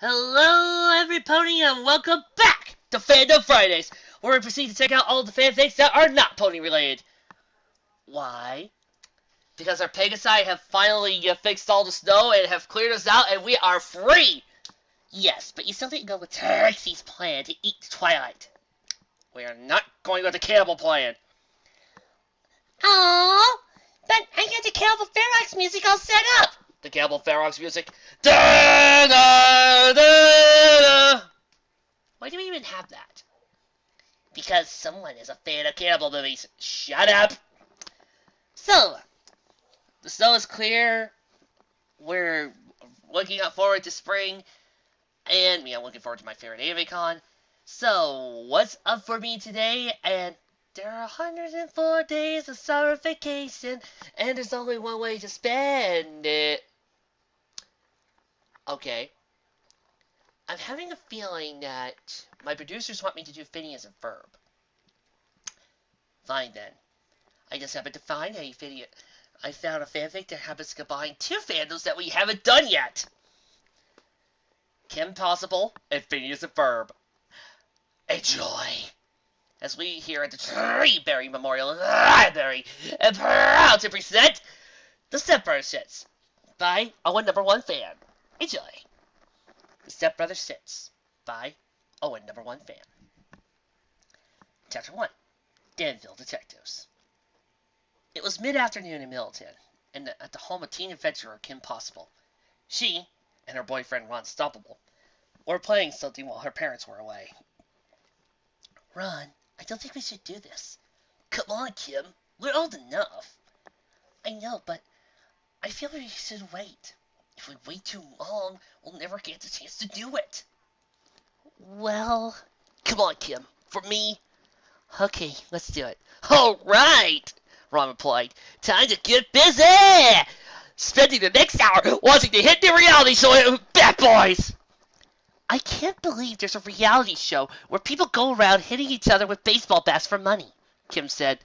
Hello, everybody, and welcome back to Fandom Fridays, where we proceed to check out all the fanfics that are not pony related. Why? Because our Pegasi have finally fixed all the snow and have cleared us out, and we are free! Yes, but you still didn't go with Trixie's plan to eat Twilight. We are not going with the cannibal plan. Aww, but I got the Cannibal Ferox music all set up. The Cannibal Ferox music. Da, da, da, da. Why do we even have that? Because someone is a fan of cannibal movies. Shut up. So, the snow is clear. We're looking forward to spring. And I'm looking forward to my favorite anime con. So, what's up for me today? And there are 104 days of summer vacation. And there's only one way to spend it. Okay. I'm having a feeling that my producers want me to do Phineas and Ferb. Fine then. I just happened to find I found a fanfic that happens to combine two fandoms that we haven't done yet. Kim Possible and Phineas and Ferb. Enjoy! As we here at the Treeberry Memorial Library are proud to present the Stepbrother Sitch by our #1 fan. Enjoy! The Stepbrother Sitch by our #1 fan. Chapter 1. Danville Detectives. It was mid-afternoon in Middleton, and at the home of teen adventurer Kim Possible. She and her boyfriend Ron Stoppable were playing something while her parents were away. Ron, I don't think we should do this. Come on, Kim. We're old enough. I know, but I feel we should wait. If we wait too long, we'll never get the chance to do it. Well, come on, Kim. For me. Okay, let's do it. All right, Ron replied. Time to get busy! Spending the next hour watching the hit new reality show, Bat Boys! I can't believe there's a reality show where people go around hitting each other with baseball bats for money, Kim said.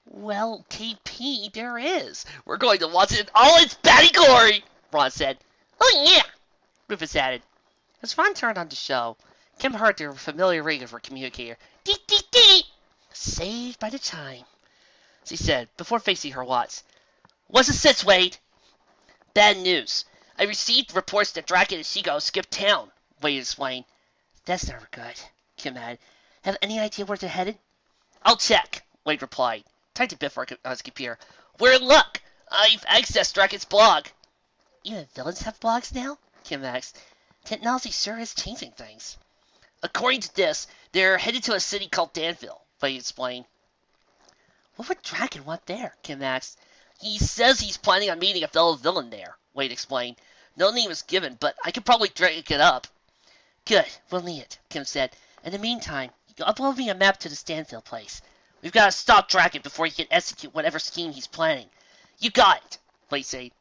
Well, KP, there is. We're going to watch it in all its batty glory, Ron said. Oh, yeah, Rufus added. As Ron turned on the show, Kim heard the familiar ring of her communicator. Dee, dee, dee! Saved by the chime, she said, before facing her watch. What's the sitch, Wade? Bad news. I received reports that Draken and Shigo skipped town, Wade explained. That's never good, Kim added. Have any idea where they're headed? I'll check, Wade replied. Tried to biff on his computer. We're in luck. I've accessed Draken's blog. Even villains have blogs now? Kim asked. Technology sure is changing things. According to this, they're headed to a city called Danville, Wade explained. What would Draken want there? Kim asked. He says he's planning on meeting a fellow villain there, Wade explained. No name was given, but I could probably drag it up. Good, we'll need it, Kim said. In the meantime, you can upload me a map to the Danville place. We've got to stop Draken before he can execute whatever scheme he's planning. You got it, Wade said.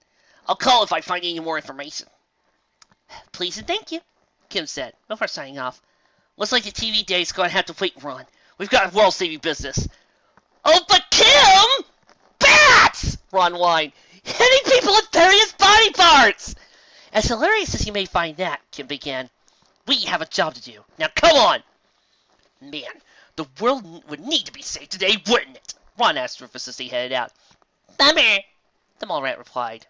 I'll call if I find any more information. Please and thank you, Kim said, before signing off. Looks like the TV day is going to have to wait, Ron. We've got world-saving business. Oh, but Kim! Bats! Ron whined. Hitting people with various body parts! As hilarious as you may find that, Kim began, we have a job to do. Now come on! Man, the world would need to be saved today, wouldn't it? Ron asked Rufus as he headed out. Bummer, the mole rat replied.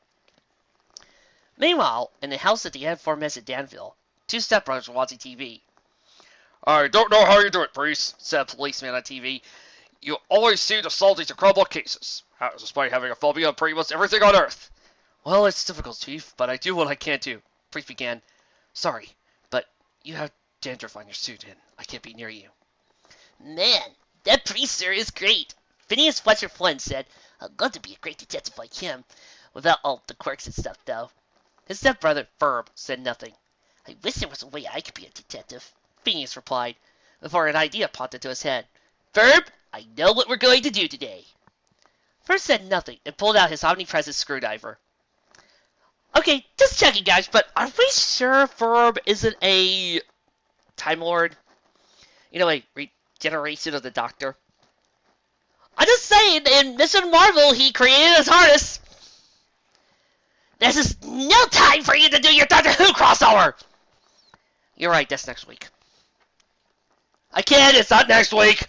Meanwhile, in the house at the aforementioned Danville, two stepbrothers were watching TV. I don't know how you do it, Priest, said a policeman on TV. You always seem to solve these incredible cases, despite having a phobia of pretty much everything on Earth. Well, it's difficult, Chief, but I do what I can do, Priest began. Sorry, but you have dandruff on your suit, and I can't be near you. Man, that Priest sir is great, Phineas Fletcher Flynn said. I'd love to be a great detective like him, without all the quirks and stuff, though. His stepbrother, Ferb, said nothing. I wish there was a way I could be a detective, Phineas replied, before an idea popped into his head. Ferb, I know what we're going to do today. Ferb said nothing and pulled out his omnipresent screwdriver. Okay, just checking, guys, but are we sure Ferb isn't a Time Lord? You know, a regeneration of the Doctor? I'm just saying, in Mission Marvel, he created his harness. This is no time for you to do your Doctor Who crossover! You're right, that's next week. I can't, it's not next week!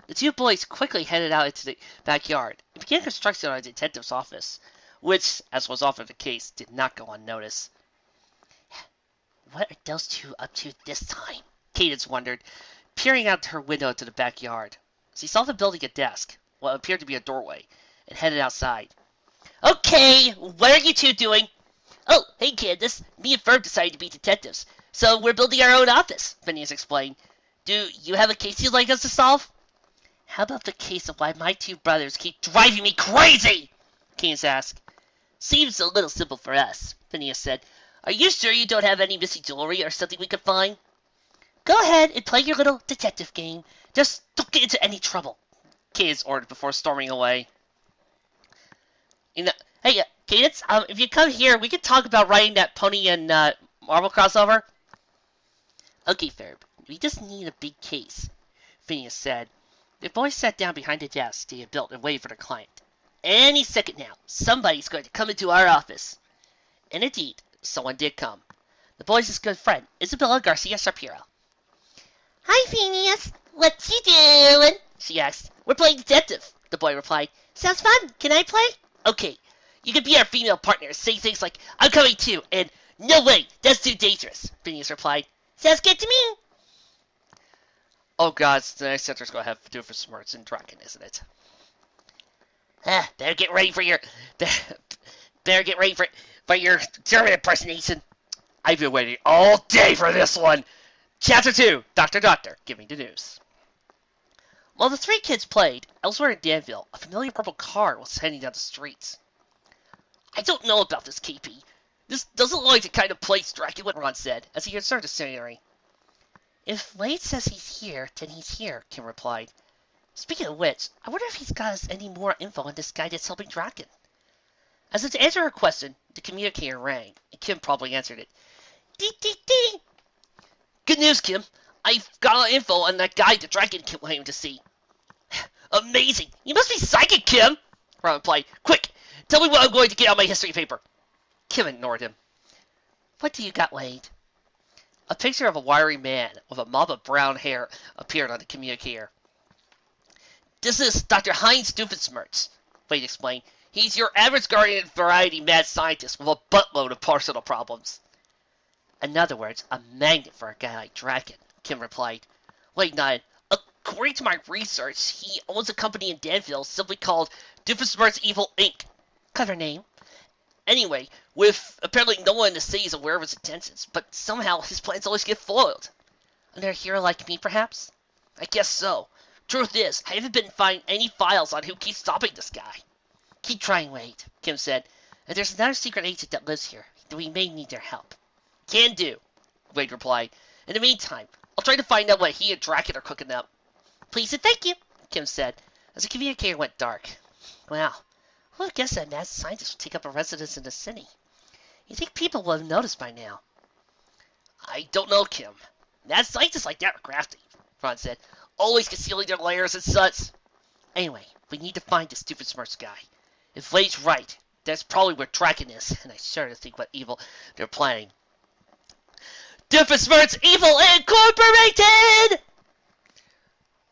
The two boys quickly headed out into the backyard and began construction on a detective's office, which, as was often the case, did not go unnoticed. What are those two up to this time? Cadence wondered, peering out her window to the backyard. She saw them building a desk, what appeared to be a doorway, and headed outside. Okay, what are you two doing? Oh, hey Candace, me and Ferb decided to be detectives, so we're building our own office, Phineas explained. Do you have a case you'd like us to solve? How about the case of why my two brothers keep driving me crazy? Cadence asked. Seems a little simple for us, Phineas said. Are you sure you don't have any missing jewelry or something we could find? Go ahead and play your little detective game. Just don't get into any trouble, Cadence ordered before storming away. Hey, Cadence, if you come here, we can talk about writing that Pony and Marvel crossover. Okay, Ferb, we just need a big case, Phineas said. The boys sat down behind the desk they had built and waited for their client. Any second now, somebody's going to come into our office. And indeed, someone did come. The boys' good friend, Isabella Garcia Shapiro. Hi, Phineas. What you doing? She asked. We're playing detective, the boy replied. Sounds fun. Can I play? Okay. You can be our female partner. Say things like, I'm coming too, and no way, that's too dangerous, Phineas replied. Sounds good to me. Oh god, the next center's gonna have to do for smarts and Draken, isn't it? Better get ready for your German impersonation. I've been waiting all day for this one. Chapter 2, Dr. Give me the news. While the three kids played, elsewhere in Danville, a familiar purple car was heading down the streets. I don't know about this, KP. This doesn't look like the kind of place Dracula, Ron said, as he observed the scenery. If Wade says he's here, then he's here, Kim replied. Speaking of which, I wonder if he's got us any more info on this guy that's helping Draken. As if to answer her question, the communicator rang, and Kim probably answered it. Dee dee dee! Good news, Kim. I've got info on that guy that Draken claimed to see. Amazing! You must be psychic, Kim! Ron replied. Quick! Tell me what I'm going to get on my history paper. Kim ignored him. What do you got, Wade? A picture of a wiry man with a mop of brown hair appeared on the communicator. This is Dr. Heinz Doofenshmirtz, Wade explained. He's your average garden variety mad scientist with a buttload of personal problems. In other words, a magnet for a guy like Draken, Kim replied. Wade nodded. According to my research, he owns a company in Danville simply called Doofenshmirtz Evil Inc. Clever name. Anyway, with apparently no one in the city is aware of his intentions, but somehow his plans always get foiled. Another hero like me, perhaps? I guess so. Truth is, I haven't been finding any files on who keeps stopping this guy. Keep trying, Wade, Kim said. And there's another secret agent that lives here, though we may need their help. Can do, Wade replied. In the meantime, I'll try to find out what he and Draken are cooking up. Please and thank you, Kim said, as the communicator went dark. Wow. Well, I guess that mad scientist will take up a residence in the city. You think people will have noticed by now? I don't know, Kim. Mad scientists like that are crafty, Ron said. Always concealing their layers and such. Anyway, we need to find this Doofenshmirtz guy. If Wade's right, that's probably where Draken is, and I shudder to think what evil they're planning. Doofenshmirtz Evil Incorporated!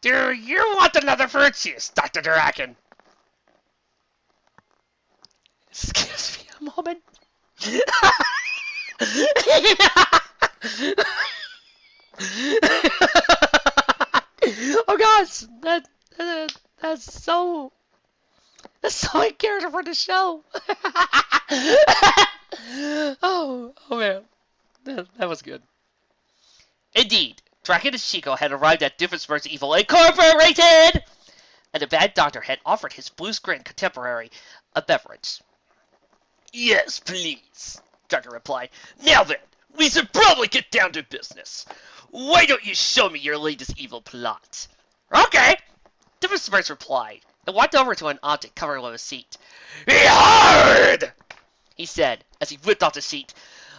Do you want another virtues, Dr. Draken? Excuse me a moment. Oh gosh, that's so in character for the show. oh man, that was good. Indeed, Draken and Chico had arrived at Doofenshmirtz Evil Incorporated, and the bad doctor had offered his blue-screen contemporary a beverage. Yes, please, Draken replied. Now then, we should probably get down to business. Why don't you show me your latest evil plot? Okay, Doofenshmirtz replied, and walked over to an object covered with a seat. Behold! He said, as he whipped off the seat.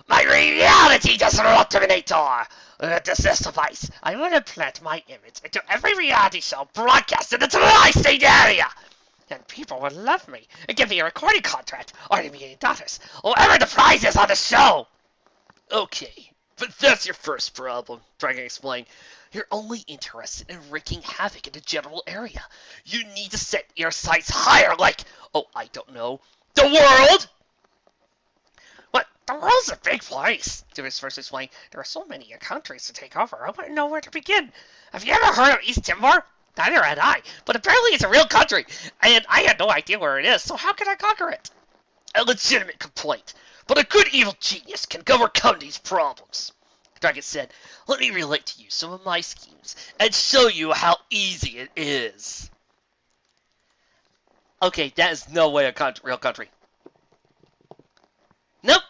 My reality disruptiminator! Let this suffice. I will implant my image into every reality show broadcast in the tri-state area. And people will love me and give me a recording contract or to be daughters, whatever the prize is on the show. Okay, But that's your first problem, Dragon explained. You're only interested in wreaking havoc in the general area. You need to set your sights higher, like, oh, I don't know, the world! What? The world's a big place, Davis first explained. There are so many countries to take over. I wouldn't know where to begin. Have you ever heard of East Timor? Neither had I, but apparently it's a real country, and I had no idea where it is, so how can I conquer it? A legitimate complaint, but a good evil genius can overcome these problems. Dragon said, let me relate to you some of my schemes and show you how easy it is. Okay, that is no way a real country. Nope,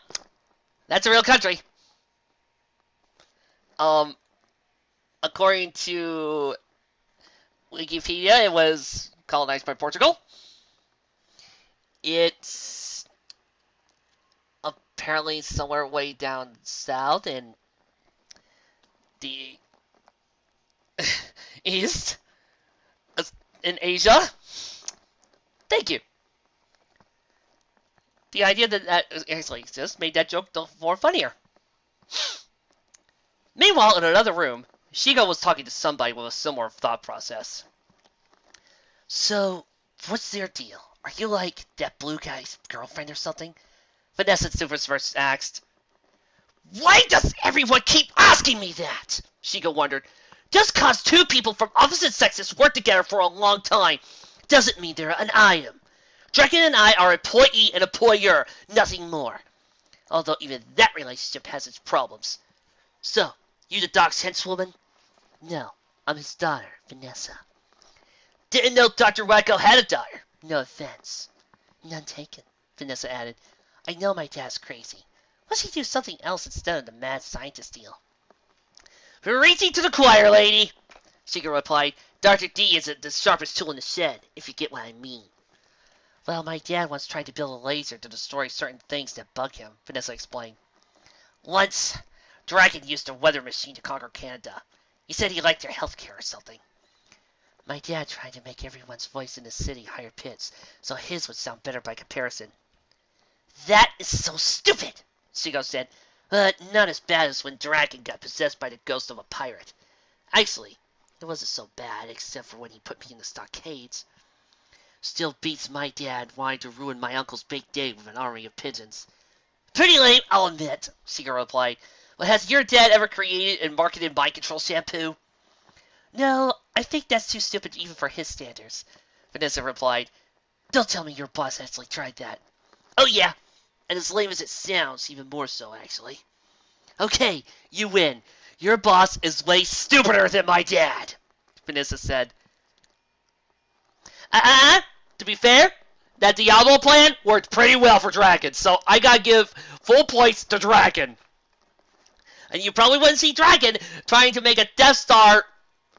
that's a real country. According to Wikipedia, it was colonized by Portugal. It's apparently somewhere way down south in the east in Asia. Thank you. The idea that that actually exists made that joke more funnier. Meanwhile, in another room, Shigo was talking to somebody with a similar thought process. So, what's their deal? Are you like that blue guy's girlfriend or something? Vanessa Silversworth asked. Why does everyone keep asking me that? Shigo wondered. Just cause two people from opposite sexes work together for a long time doesn't mean they're an item. Draken and I are employee and employer, nothing more. Although even that relationship has its problems. So, you the doc's henchwoman? No, I'm his daughter, Vanessa. Didn't know Dr. Wacko had a daughter. No offense. None taken, Vanessa added. I know my dad's crazy. Why don't he do something else instead of the mad scientist deal? Preaching to the choir, lady, Shiga replied. Dr. D isn't the sharpest tool in the shed, if you get what I mean. Well, my dad once tried to build a laser to destroy certain things that bug him, Vanessa explained. Once, Dragon used a weather machine to conquer Canada. He said he liked their healthcare or something. My dad tried to make everyone's voice in the city higher pitched, so his would sound better by comparison. That is so stupid, Shigo said, but not as bad as when Dragon got possessed by the ghost of a pirate. Actually, it wasn't so bad, except for when he put me in the stockades. Still beats my dad wanting to ruin my uncle's big day with an army of pigeons. Pretty lame, I'll admit, Shiga replied. But has your dad ever created and marketed mind control shampoo? No, I think that's too stupid even for his standards, Vanessa replied. Don't tell me your boss actually tried that. Oh yeah, and as lame as it sounds, even more so, actually. Okay, you win. Your boss is way stupider than my dad, Vanessa said. To be fair, that Diablo plan worked pretty well for Draken, so I gotta give full points to Draken. And you probably wouldn't see Draken trying to make a Death Star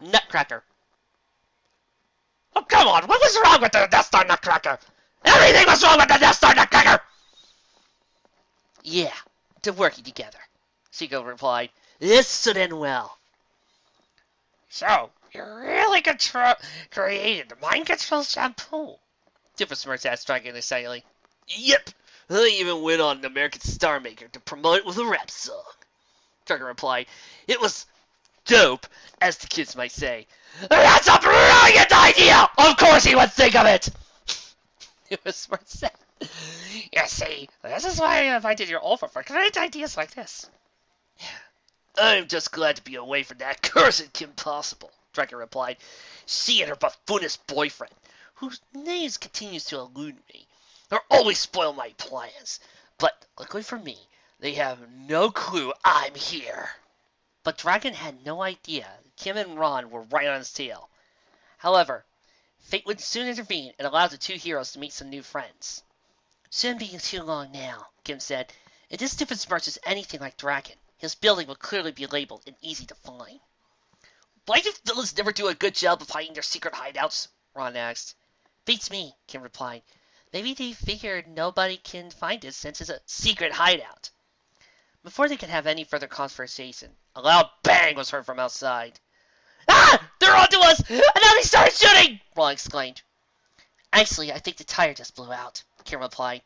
nutcracker. Oh, come on, what was wrong with the Death Star nutcracker? Everything was wrong with the Death Star nutcracker! Yeah, they're working together, Shigo replied. This should end well. So, you really created the mind control shampoo? Different Smirks asked Dragon excitedly. Yep, I even went on an American Star Maker to promote it with a rap song. Dragon replied. It was dope, as the kids might say. That's a brilliant idea! Of course he would think of it! It was Smirks said. You see, this is why I invited you over for great ideas like this. I'm just glad to be away from that cursed Kim Possible, Draken replied. She and her buffoonish boyfriend, whose name continues to elude me, are always spoil my plans. But luckily for me, they have no clue I'm here. But Draken had no idea Kim and Ron were right on his tail. However, fate would soon intervene and allow the two heroes to meet some new friends. Shouldn't be too long now, Kim said. If this stupid Smirch is anything like Draken, his building will clearly be labeled and easy to find. Why do villains never do a good job of hiding their secret hideouts? Ron asked. Beats me, Kim replied. Maybe they figured nobody can find it since it's a secret hideout. Before they could have any further conversation, a loud bang was heard from outside. Ah! They're onto us! And now they started shooting! Ron exclaimed. Actually, I think the tire just blew out, Kim replied.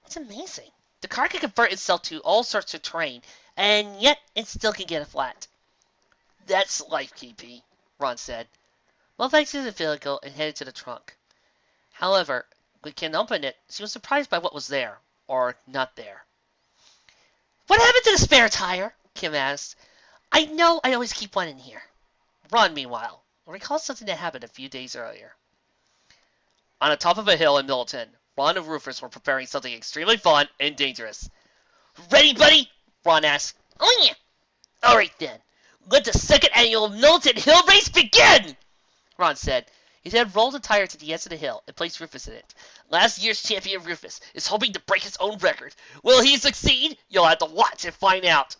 It's amazing. The car can convert itself to all sorts of terrain and yet it still can get a flat. That's life, KP, Ron said. Well, thanks to the vehicle and headed to the trunk. However, when Kim opened it, she was surprised by what was there, or not there. What happened to the spare tire? Kim asked. I know I always keep one in here. Ron, meanwhile, recalled something that happened a few days earlier. On the top of a hill in Milton, Ron and Rufus were preparing something extremely fun and dangerous. Ready, buddy? Ron asked. Oh, yeah. All right, then. Let the second annual Milton Hill Race begin! Ron said. He then rolled a tire to the edge of the hill and placed Rufus in it. Last year's champion Rufus is hoping to break his own record. Will he succeed? You'll have to watch and find out.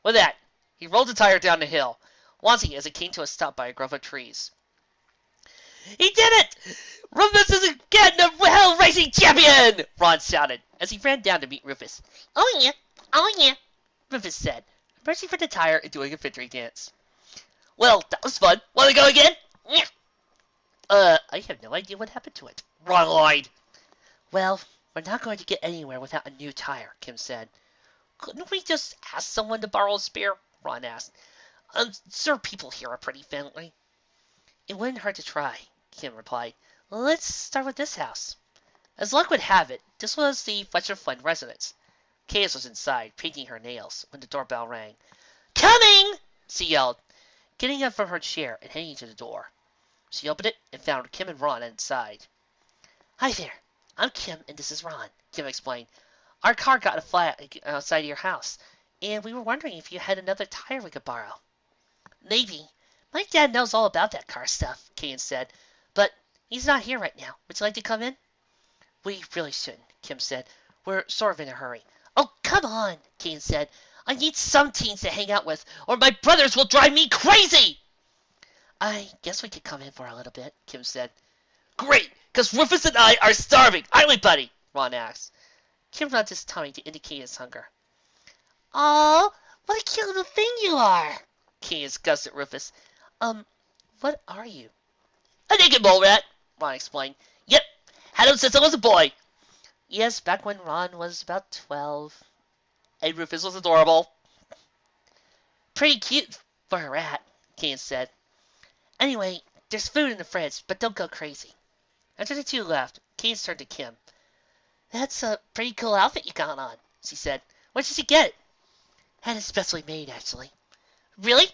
With that, he rolled the tire down the hill, watching as it came to a stop by a grove of trees. He did it! Rufus is again the Hill Racing Champion! Ron shouted as he ran down to meet Rufus. Oh yeah, oh yeah, Rufus said, emerging from the tire and doing a victory dance. Well, that was fun. Want to go again? Yeah. I have no idea what happened to it. Ron lied. Well, we're not going to get anywhere without a new tire, Kim said. Couldn't we just ask someone to borrow a spare? Ron asked. I'm sure people here are pretty friendly. It wouldn't hurt to try, Kim replied. Let's start with this house. As luck would have it, this was the Fletcher Flynn residence. Caius was inside, painting her nails, when the doorbell rang. Coming! She yelled, getting up from her chair and heading to the door. She opened it and found Kim and Ron inside. Hi there, I'm Kim and this is Ron, Kim explained. Our car got a flat outside your house, and we were wondering if you had another tire we could borrow. Maybe. My dad knows all about that car stuff, Kane said, but he's not here right now. Would you like to come in? We really shouldn't, Kim said. We're sort of in a hurry. Oh, come on, Kane said. I need some teens to hang out with, or my brothers will drive me crazy! I guess we could come in for a little bit, Kim said. Great, because Rufus and I are starving, aren't we, buddy? Ron asked. Kim rubbed his tummy to indicate his hunger. Oh, what a cute little thing you are, Kane disgusted at Rufus. What are you? A naked mole rat, Ron explained. Yep, had him since I was a boy. Yes, back when Ron was about 12. And Rufus was adorable. Pretty cute for a rat, Kane said. Anyway, there's food in the fridge, but don't go crazy. After the two left, Kane turned to Kim. That's a pretty cool outfit you got on, she said. Where did you get it? Had it specially made, actually. Really?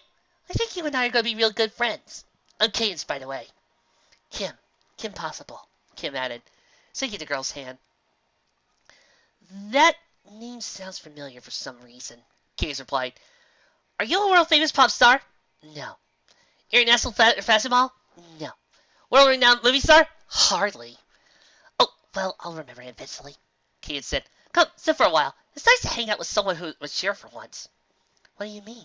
I think you and I are going to be real good friends. I'm Kane's, by the way. Kim Possible, Kim added, shaking the girl's hand. That name sounds familiar for some reason, Kane replied. Are you a world-famous pop star? No. International fashion model? No. World-renowned movie star? Hardly. Oh, well, I'll remember it eventually, Kate said. Come, sit for a while. It's nice to hang out with someone who was here for once. What do you mean?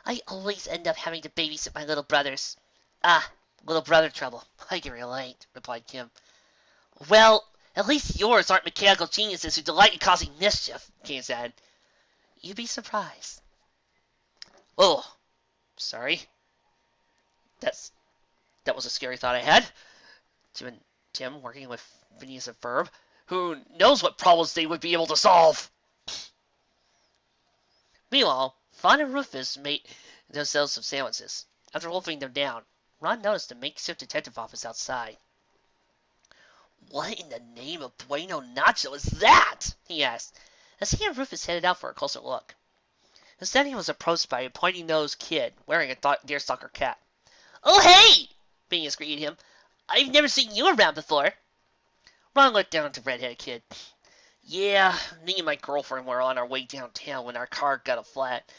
I always end up having to babysit my little brothers. Ah, little brother trouble. I can relate, replied Kim. Well, at least yours aren't mechanical geniuses who delight in causing mischief, Kate said. You'd be surprised. Oh, sorry. That was a scary thought I had. Tim working with Phineas and Ferb. Who knows what problems they would be able to solve? Meanwhile, Fawn and Rufus made themselves some sandwiches. After wolfing them down, Ron noticed a makeshift detective office outside. What in the name of Bueno Nacho is that? He asked, as he and Rufus headed out for a closer look. Instead, he was approached by a pointy-nosed kid wearing a deerstalker cap. Oh, hey! Phineas greeted him. I've never seen you around before. Ron looked down at the red-headed kid. Yeah, me and my girlfriend were on our way downtown when our car got a flat.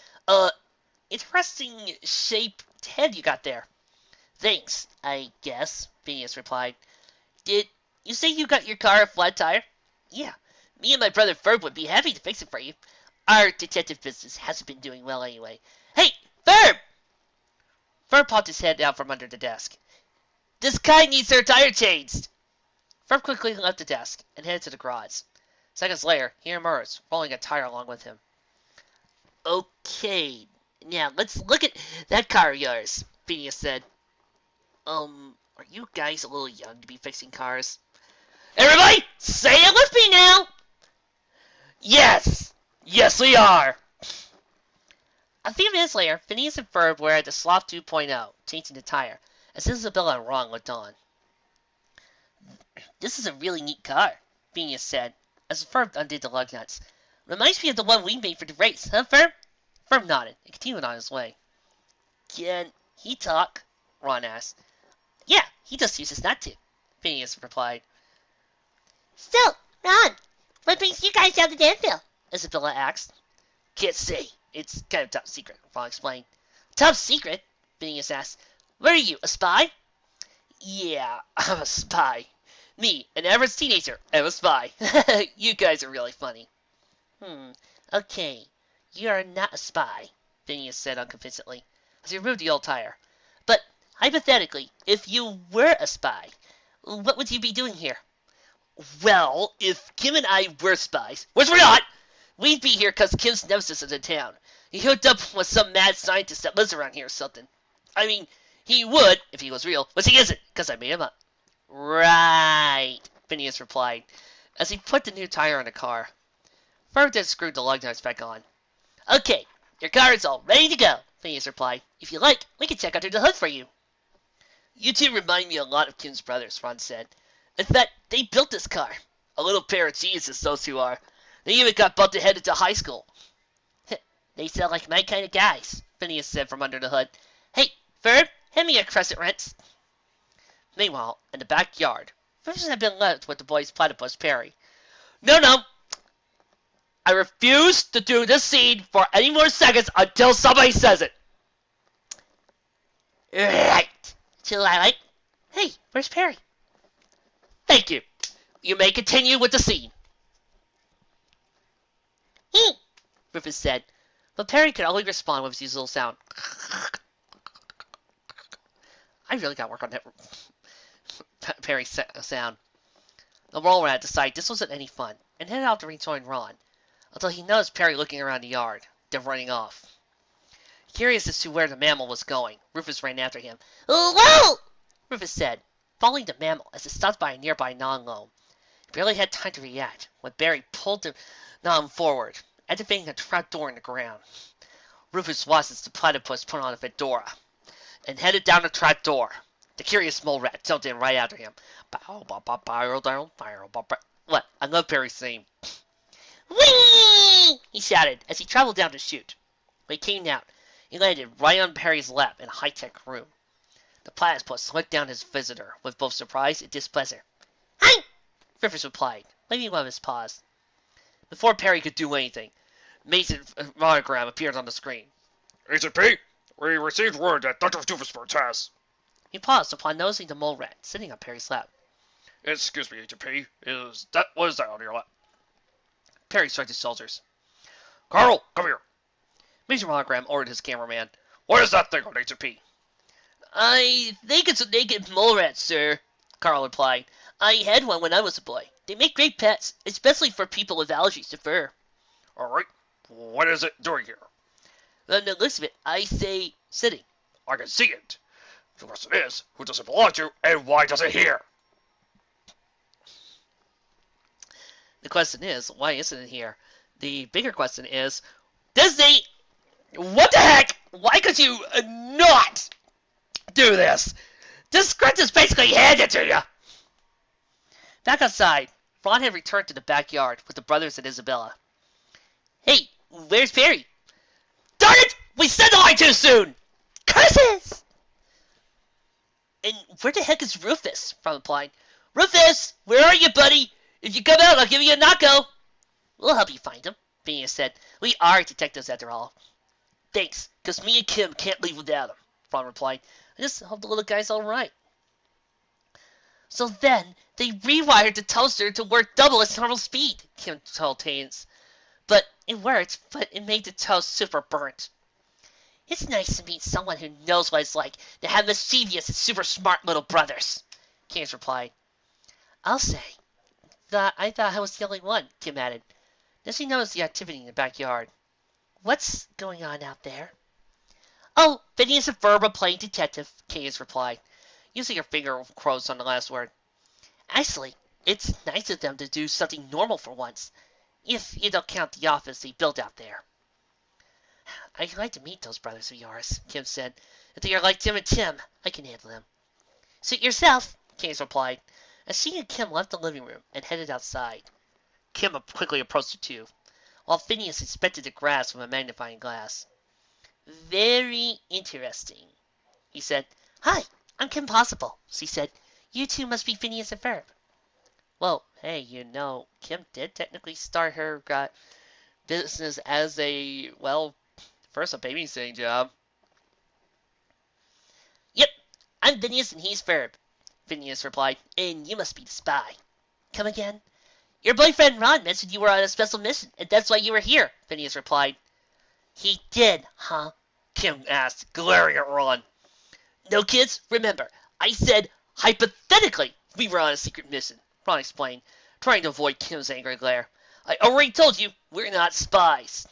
Interesting shaped head you got there. Thanks, I guess, Phineas replied. Did you say you got your car a flat tire? Yeah, me and my brother Ferb would be happy to fix it for you. Our detective business hasn't been doing well anyway. Hey, Ferb! Ferb popped his head out from under the desk. This guy needs their tire changed. Ferb quickly left the desk and headed to the garage. Seconds later, he emerged, rolling a tire along with him. Okay, now let's look at that car of yours, Phineas said. Are you guys a little young to be fixing cars? Everybody, say it with me now! Yes! Yes, we are! A few minutes later, Phineas and Ferb were at the Sloth 2.0, changing the tire, as Isabella and Ron looked on. This is a really neat car, Phineas said, as Ferb undid the lug nuts. Reminds me of the one we made for the race, huh, Ferb? Ferb nodded and continued on his way. Can he talk? Ron asked. Yeah, he just uses not to, Phineas replied. So, Ron, what brings you guys down to Danville? Isabella asked. Can't say. It's kind of top secret, Ron explained. Top secret? Phineas asked. What are you, a spy? Yeah, I'm a spy. Me, an average teenager, am a spy. You guys are really funny. Okay. You're not a spy, Phineas said unconvincingly, as he removed the old tire. But, hypothetically, if you were a spy, what would you be doing here? Well, if Kim and I were spies, which we're not, we'd be here because Kim's nemesis is in town. He hooked up with some mad scientist that lives around here or something. I mean, he would, if he was real, but he isn't, because I made him up. Right, Phineas replied, as he put the new tire on the car. Ferb then screwed the lug nuts back on. Okay, your car is all ready to go, Phineas replied. If you like, we can check under the hood for you. You two remind me a lot of Kim's brothers, Ron said. In fact, they built this car. A little pair of geniuses, those two are. They even got bumped ahead into high school. They sound like my kind of guys, Phineas said from under the hood. Hey, Ferb, hand me your crescent wrench. Meanwhile, in the backyard, Rufus had been left with the boy's platypus, Perry. No. I refuse to do this scene for any more seconds until somebody says it. Right. Till I like. Hey, where's Perry? Thank you. You may continue with the scene. Rufus said, but Perry could only respond with his little sound. I really got to work on that Perry's sound. The Mole Rat decided this wasn't any fun, and headed out to rejoin Ron, until he noticed Perry looking around the yard, then running off. Curious as to where the mammal was going, Rufus ran after him. Whoa! Rufus said, following the mammal as it stopped by a nearby non-loam. He barely had time to react when Barry pulled the non forward, activating a trapdoor in the ground. Rufus watched as the platypus put on a fedora and headed down the trapdoor. The curious mole rat jumped in right after him. What? I love Perry's theme. Whee! He shouted as he traveled down the chute. When he came down, he landed right on Perry's lap in a high-tech room. The platypus looked down his visitor with both surprise and displeasure. Hi! Rufus replied, waving one of his paws. Before Perry could do anything, Mason's monogram appeared on the screen. Agent P, we received word that Dr. Doofenshmirtz has. He paused upon noticing the mole rat sitting on Perry's lap. Excuse me, Agent P. What is that on your lap? Perry shrugged his shoulders. Carl, come here. Major Monogram ordered his cameraman. What is that thing on Agent P? I think it's a naked mole rat, sir, Carl replied. I had one when I was a boy. They make great pets, especially for people with allergies to fur. All right. What is it doing here? On the looks of it, I say sitting. I can see it. The question is, who does it belong to, and why does it here? The question is, why isn't it here? The bigger question is, Disney, what the heck? Why could you not do this? This script is basically handed to you. Back outside, Ron had returned to the backyard with the brothers and Isabella. Hey, where's Perry? Darn it! We said the line too soon! Curses! And where the heck is Rufus? Ron replied. Rufus, where are you, buddy? If you come out, I'll give you a knocko. We'll help you find him, Phineas said. We are detectives after all. Thanks, because me and Kim can't leave without him, Ron replied. I just hope the little guy's all right. So then, they rewired the toaster to work double its normal speed, Kim told Haynes. But it worked, but it made the toast super burnt. It's nice to meet someone who knows what it's like to have mischievous and super smart little brothers, Haynes replied. I'll say. I thought I was the only one, Kim added. Then she noticed the activity in the backyard. What's going on out there? Oh, Phineas and Ferb are playing detective, Haynes replied, using her finger quotes on the last word. Actually, it's nice of them to do something normal for once, if you don't count the office they built out there. I'd like to meet those brothers of yours, Kim said. If they are like Tim and Tim, I can handle them. Suit yourself, Candace replied, as she and Kim left the living room and headed outside. Kim quickly approached the two, while Phineas inspected the grass with a magnifying glass. Very interesting, he said. Hi, I'm Kim Possible, she said. You two must be Phineas and Ferb. Well, hey, Kim did technically start her business as first a babysitting job. Yep, I'm Phineas and he's Ferb, Phineas replied, and you must be the spy. Come again? Your boyfriend Ron mentioned you were on a special mission, and that's why you were here, Phineas replied. He did, huh? Kim asked, glaring at Ron. No, kids, remember, I said hypothetically we were on a secret mission, Ron explained, trying to avoid Kim's angry glare. I already told you, we're not spies.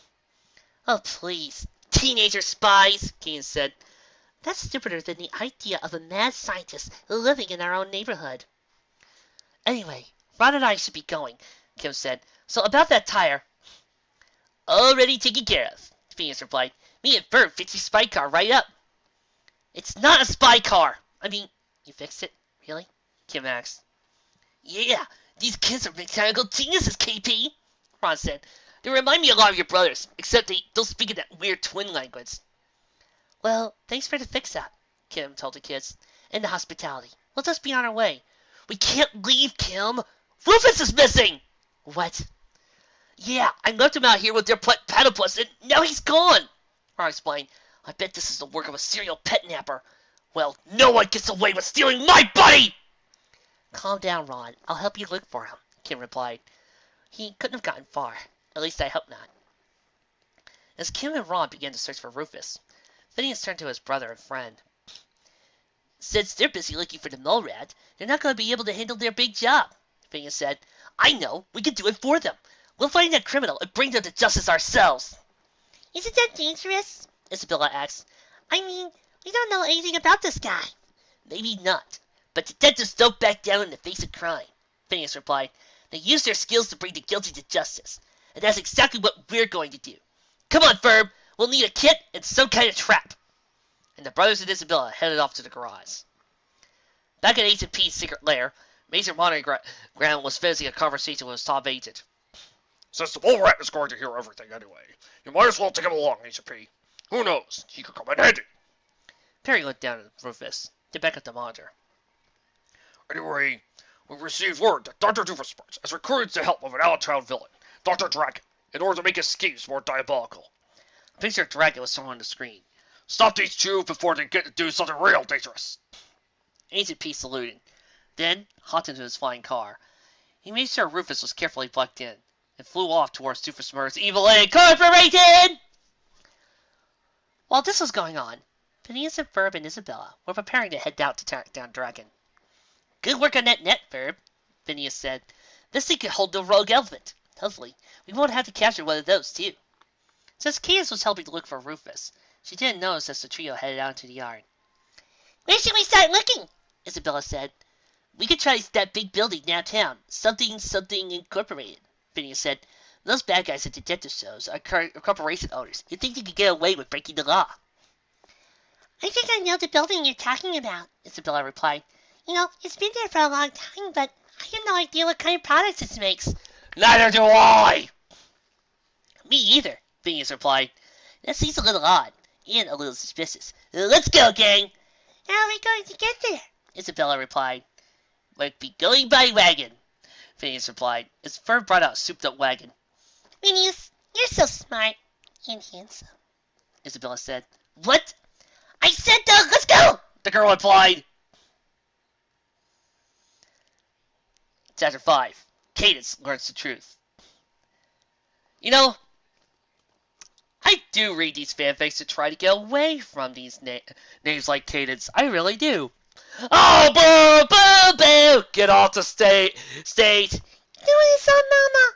Oh, please. Teenager spies, Kane said. That's stupider than the idea of a mad scientist living in our own neighborhood. Anyway, Ron and I should be going, Kim said. So about that tire. Already taken care of, Phineas replied. Me and Ferb fixed your spy car right up. It's not a spy car. I mean, you fixed it? Really? Kim asked. Yeah, these kids are mechanical geniuses, KP, Ron said. They remind me a lot of your brothers, except they don't speak in that weird twin language. Well, thanks for the fix-up, Kim told the kids, and the hospitality. We'll just be on our way. We can't leave, Kim. Rufus is missing! What? Yeah, I left him out here with their platypus, and now he's gone, Ron explained. I bet this is the work of a serial pet napper. Well, no one gets away with stealing my buddy! Calm down, Ron. I'll help you look for him, Kim replied. He couldn't have gotten far. At least I hope not. As Kim and Ron began to search for Rufus, Phineas turned to his brother and friend. Since they're busy looking for the mole rat, they're not going to be able to handle their big job, Phineas said. I know. We can do it for them. We'll find that criminal and bring them to justice ourselves. Isn't that dangerous? Isabella asked. I mean, we don't know anything about this guy. Maybe not. But detectives don't back down in the face of crime, Phineas replied. They use their skills to bring the guilty to justice. And that's exactly what we're going to do. Come on, Ferb. We'll need a kit and some kind of trap. And the brothers and Isabella headed off to the garage. Back at Agent P's secret lair, Major Monogram was finishing a conversation with his top agent. Since the mole rat is going to hear everything anyway, you might as well take him along, Agent P. Who knows? He could come in handy. Perry looked down at Rufus, then back at the monitor. Anyway, we received word that Dr. Doofenshmirtz has recruited the help of an out-of-town villain, Dr. Dragon, in order to make his schemes more diabolical. A picture of Dragon was shown on the screen. Stop these two before they get to do something real dangerous. Agent P saluted, then hopped into his flying car. He made sure Rufus was carefully plugged in, and flew off towards Doofenshmirtz's Evil Incorporated! While this was going on, Phineas and Ferb and Isabella were preparing to head out to track down Dragon. Good work on that net, Ferb, Phineas said. This thing could hold the rogue elephant. Hopefully, we won't have to capture one of those, too. Since Candace was helping to look for Rufus, she didn't notice as the trio headed out into the yard. Where should we start looking? Isabella said. We could try that big building downtown. Something Incorporated, Phineas said. Those bad guys at detective shows are corporation owners. You'd think they could get away with breaking the law. I think I know the building you're talking about, Isabella replied. It's been there for a long time, but I have no idea what kind of products it makes. Neither do I! Me either, Phineas replied. That seems a little odd, and a little suspicious. Let's go, gang! How are we going to get there? Isabella replied. We'll be going by wagon, Phineas replied, as Ferb brought out a souped-up wagon. Phineas, you're so smart and handsome, Isabella said. What? I said, let's go! The girl replied. Chapter 5. Cadence learns the truth. I do read these fanfics to try to get away from these names like Cadence. I really do. Oh, boo, boo, boo! Get off the stage. Doing this on Mama.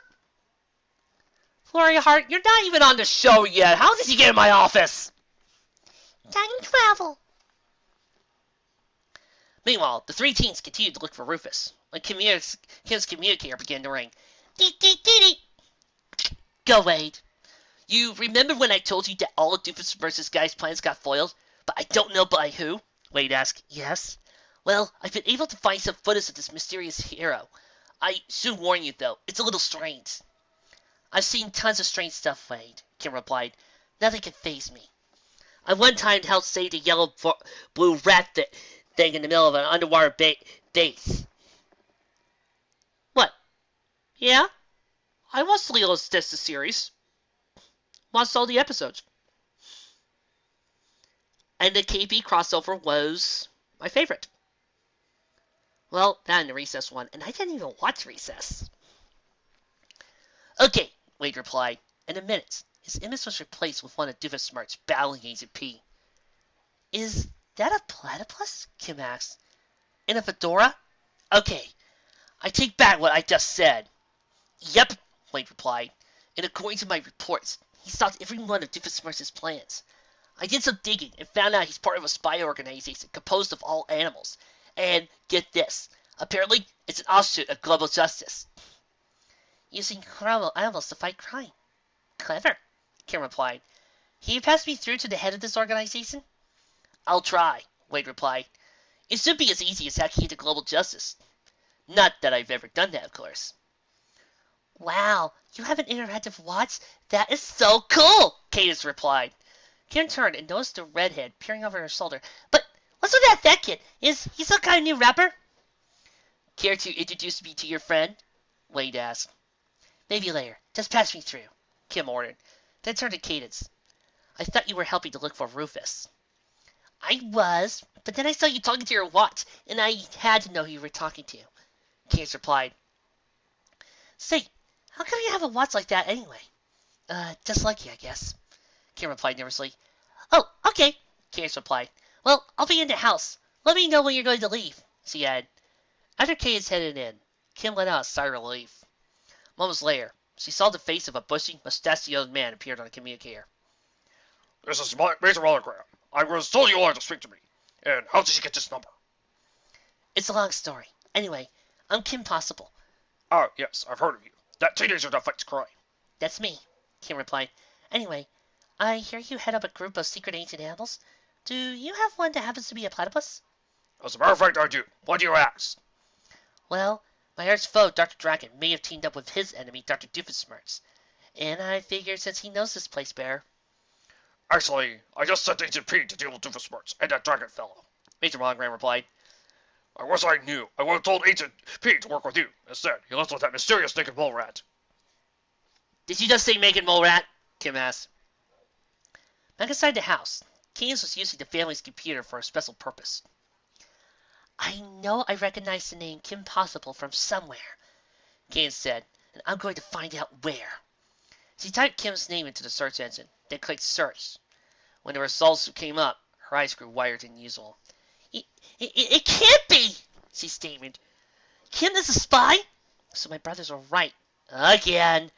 Gloria Hart, you're not even on the show yet. How did you get in my office? Time travel. Meanwhile, the three teens continued to look for Rufus when Kim's communicator began to ring. Dee, dee, dee, dee. Go, Wade. You remember when I told you that all of Doofus versus Guy's plans got foiled, but I don't know by who? Wade asked. Yes. Well, I've been able to find some footage of this mysterious hero. I should warn you, though, it's a little strange. I've seen tons of strange stuff, Wade, Kim replied. Nothing can faze me. I one time helped save the yellow-blue rat thing in the middle of an underwater base. What? Yeah? I watched Leo's Test series. Watched all the episodes. And the KB crossover was my favorite. Well, that and the Recess one, and I didn't even watch Recess. Okay, Wade replied. In a minute, his image was replaced with one of Doofusmart's battling Agent P. Is that a platypus? Kim asked. In a fedora? Okay, I take back what I just said. Yep, Wade replied. And according to my reports, he stopped every one of Doofusmart's plans. I did some digging and found out he's part of a spy organization composed of all animals. And get this, apparently it's an offshoot of global justice. Using horrible animals to fight crime. Clever, Kim replied. Can you pass me through to the head of this organization? I'll try, Wade replied. It should be as easy as hacking into global justice. Not that I've ever done that, of course. Wow, you have an interactive watch? That is so cool, Cadence replied. Kim turned and noticed the redhead peering over her shoulder. But what's with that fat kid? Is he some kind of new rapper? Care to introduce me to your friend? Wade asked. Maybe later. Just pass me through, Kim ordered. Then turned to Cadence. I thought you were helping to look for Rufus. I was, but then I saw you talking to your watch, and I had to know who you were talking to. Cadence replied. Say, how come you have a watch like that anyway? Just like you, I guess. Kim replied nervously. Oh, okay, Cadence replied. Well, I'll be in the house. Let me know when you're going to leave, she added. After Cadence headed in, Kim let out a sigh of relief. Moments later, she saw the face of a bushy, mustachioed man appeared on the communicator. This is Major Monogram. I was told you wanted to speak to me. And how did you get this number? It's a long story. Anyway, I'm Kim Possible. Oh, yes, I've heard of you. That teenager that fights crime. That's me, Kim replied. Anyway, I hear you head up a group of secret ancient animals. Do you have one that happens to be a platypus? As a matter of fact, I do. Why do you ask? Well, my arch foe, Dr. Dragon, may have teamed up with his enemy, Dr. Doofusmartz. And I figured since he knows this place better. Actually, I just sent Agent P to deal with Doofusmartz and that dragon fellow. Major Monogram replied. I wish I knew. I would have told Agent P to work with you. Instead, he left with that mysterious naked mole rat. Did you just say naked mole rat? Kim asked. Back inside the house, Cadence was using the family's computer for a special purpose. I know I recognize the name Kim Possible from somewhere, Cadence said, and I'm going to find out where. She typed Kim's name into the search engine, then clicked search. When the results came up, her eyes grew wider than usual. It can't be, she stammered. Kim is a spy? So my brothers were right. Again.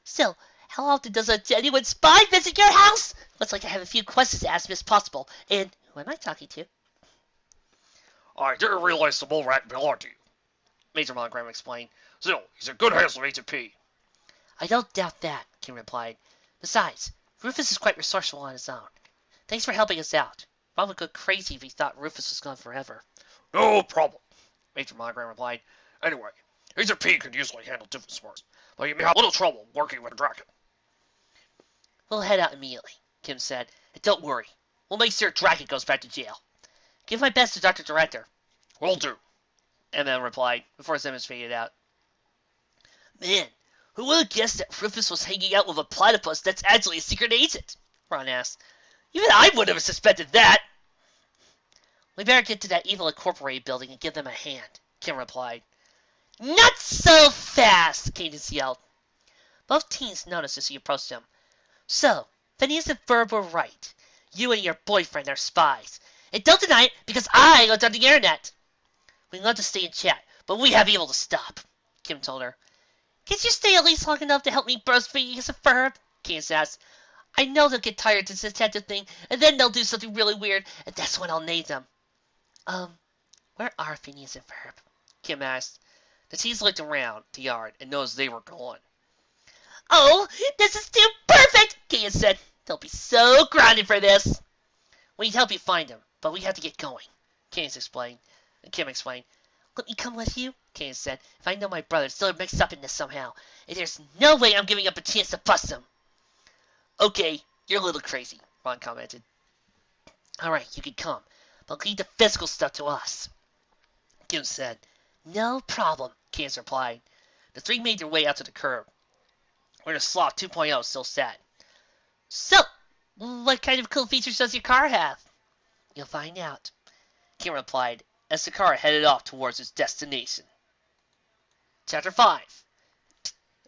Still, how often does a genuine spy visit your house? Looks like I have a few questions to ask Miss Possible. And who am I talking to? I didn't realize the mole rat belonged to you, Major Monogram explained. Still, he's a good hands of Agent P. I don't doubt that, Kim replied. Besides, Rufus is quite resourceful on his own. Thanks for helping us out. Bob would go crazy if he thought Rufus was gone forever. No problem, Major Monogram replied. Anyway, Agent P can usually handle Doofusmartz, but he may have a little trouble working with a dragon. We'll head out immediately, Kim said. And don't worry, we'll make sure Draken goes back to jail. Give my best to Dr. Director. Will do, Emma replied, before his image faded out. Man, who would have guessed that Rufus was hanging out with a platypus that's actually a secret agent? Ron asked. Even I would have suspected that. We better get to that Evil Incorporated building and give them a hand, Kim replied. Not so fast, Cadence yelled. Both teens noticed as he approached them. So, Phineas and Ferb were right. You and your boyfriend are spies. And don't deny it, because I looked on the internet. We'd love to stay and chat, but we have evil to stop, Kim told her. Can't you stay at least long enough to help me burst Phineas and Ferb? Cadence asked. I know they'll get tired of this detective thing, and then they'll do something really weird, and that's when I'll name them. Where are Phineas and Ferb? Kim asked. The teens looked around the yard and noticed they were gone. Oh, this is too perfect, Kia said. They'll be so grounded for this. We'd help you find them, but we have to get going, Kim explained. Let me come with you, Kim said. If I know my brother's still mixed up in this somehow, and there's no way I'm giving up a chance to bust him. Okay, you're a little crazy, Ron commented. Alright, you can come, but leave the physical stuff to us, Kim said. No problem, Kim replied. The three made their way out to the curb, where the Sloth 2.0 still sat. So, what kind of cool features does your car have? You'll find out, Kim replied, as the car headed off towards its destination. Chapter 5.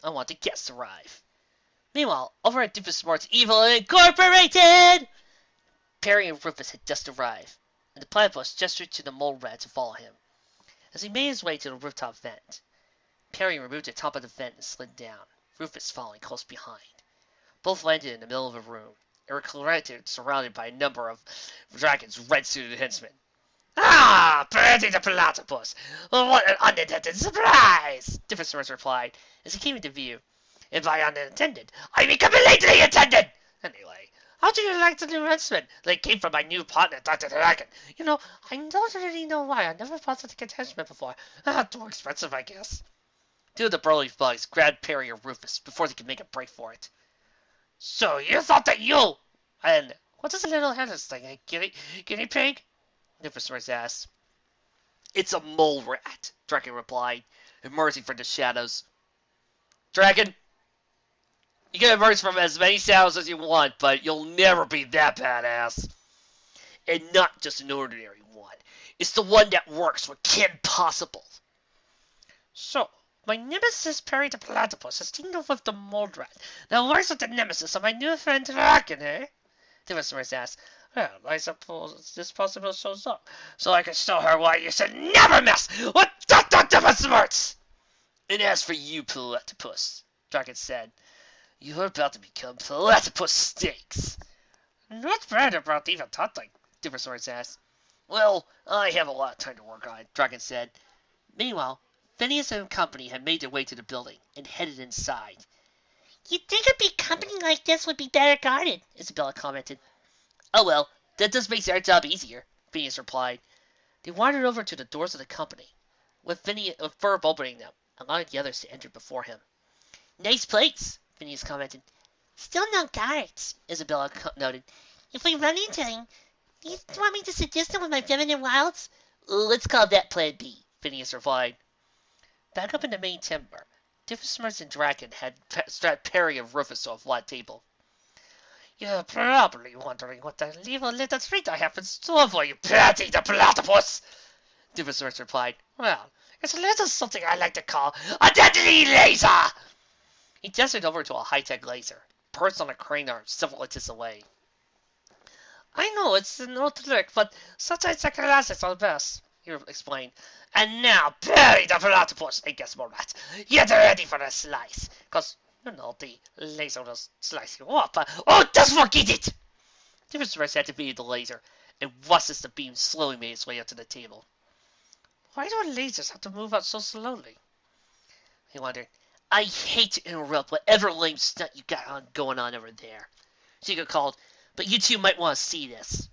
I Want to Guest Arrive. Meanwhile, over at Doofusmart's Evil Incorporated, Perry and Rufus had just arrived, and the platypus gestured to the mole rat to follow him. As he made his way to the rooftop vent, Perry removed the top of the vent and slid down, Rufus following close behind. Both landed in the middle of a room, and were surrounded by a number of dragons' red-suited henchmen. Ah, Perry the platypus! What an unintended surprise! Doofusmart replied, as he came into view. And by unintended, I mean completely intended! Anyway, how do you like the new henchmen? They came from my new partner, Dr. Dragon. You know, I don't really know why. I never bothered to get henchmen before. Too expensive, I guess. Two of the burly bugs grabbed Perry or Rufus before they could make a break for it. So you thought that you... And what is a little headless thing, a guinea pig? Doofusmart asked. It's a mole rat, Dragon replied, emerging from the shadows. Dragon, you can emerge from as many shadows as you want, but you'll never be that badass. And not just an ordinary one. It's the one that works for Kim Possible. So, my nemesis Perry the Platypus has teamed up with the mole rat. Now where's the nemesis of my new friend Dragon, eh? Doofusmart asked. Well, I suppose this possible shows up, so I can show her why you should never mess with Dr. Doofusmart! And as for you, Platypus, Dragon said, you're about to become platypus steaks. Not bad about even touching, Doofusmart asked. Well, I have a lot of time to work on, Dragon said. Meanwhile, Phineas and company had made their way to the building and headed inside. You'd think a big company like this would be better guarded, Isabella commented. Oh well, that does make our job easier, Phineas replied. They wandered over to the doors of the company, with Ferb opening them, allowing the others to enter before him. Nice place, Phineas commented. Still no guards, Isabella noted. If we run into them, do you want me to seduce them with my feminine wilds? Let's call that Plan B, Phineas replied. Back up in the main chamber, Doofusmart and Dragon had strapped Perry and Rufus to a flat table. You're probably wondering what the little treat I have in store for you, Perry the Platypus, Doofusmart replied. Well, it's a little something I like to call a deadly laser! He gestured over to a high-tech laser, perched on a crane arm several inches away. I know it's an old trick, but sometimes the classics are the best, he explained. And now, Perry the Platypus, I guess more rats, get ready for a slice, cause, you know, the laser will slice you up. Oh, just forget it! Doofusmart activated the laser, and watched as the beam slowly made its way up to the table. Why do lasers have to move out so slowly? He wondered. I hate to interrupt whatever lame stunt you got going on over there, Sheikah called, but you two might want to see this.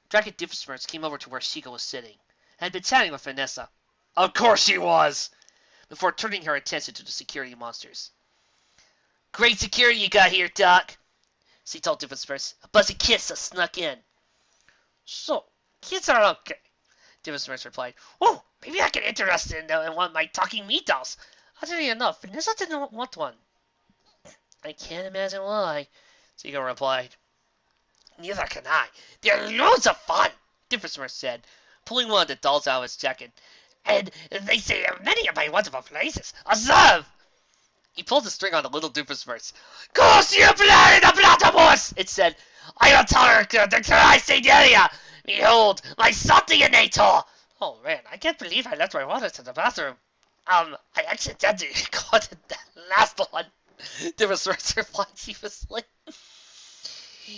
Dragon Doofusmart came over to where Sheikah was sitting, and had been chatting with Vanessa. Of course she was! Before turning her attention to the security monsters. Great security you got here, Doc, she told Doofusmart. A buzzy kiss has snuck in. So, kids are okay, Doofusmart replied. Oh, maybe I get interested in one of my talking meat dolls. Oddly enough, Vanessa didn't want one. I can't imagine why, Sheikah replied. Neither can I. They're loads of fun, Doofusmart said, pulling one of the dolls out of his jacket. And they say many of my wonderful places. Observe! He pulled the string on the little Doofusmart. Go see a planet of platypus! It said. I will tell her the tri-state area. Behold, my subdeonator! Oh man, I can't believe I left my wallet in the bathroom. I accidentally caught that last one. Doofusmart replied sheepishly.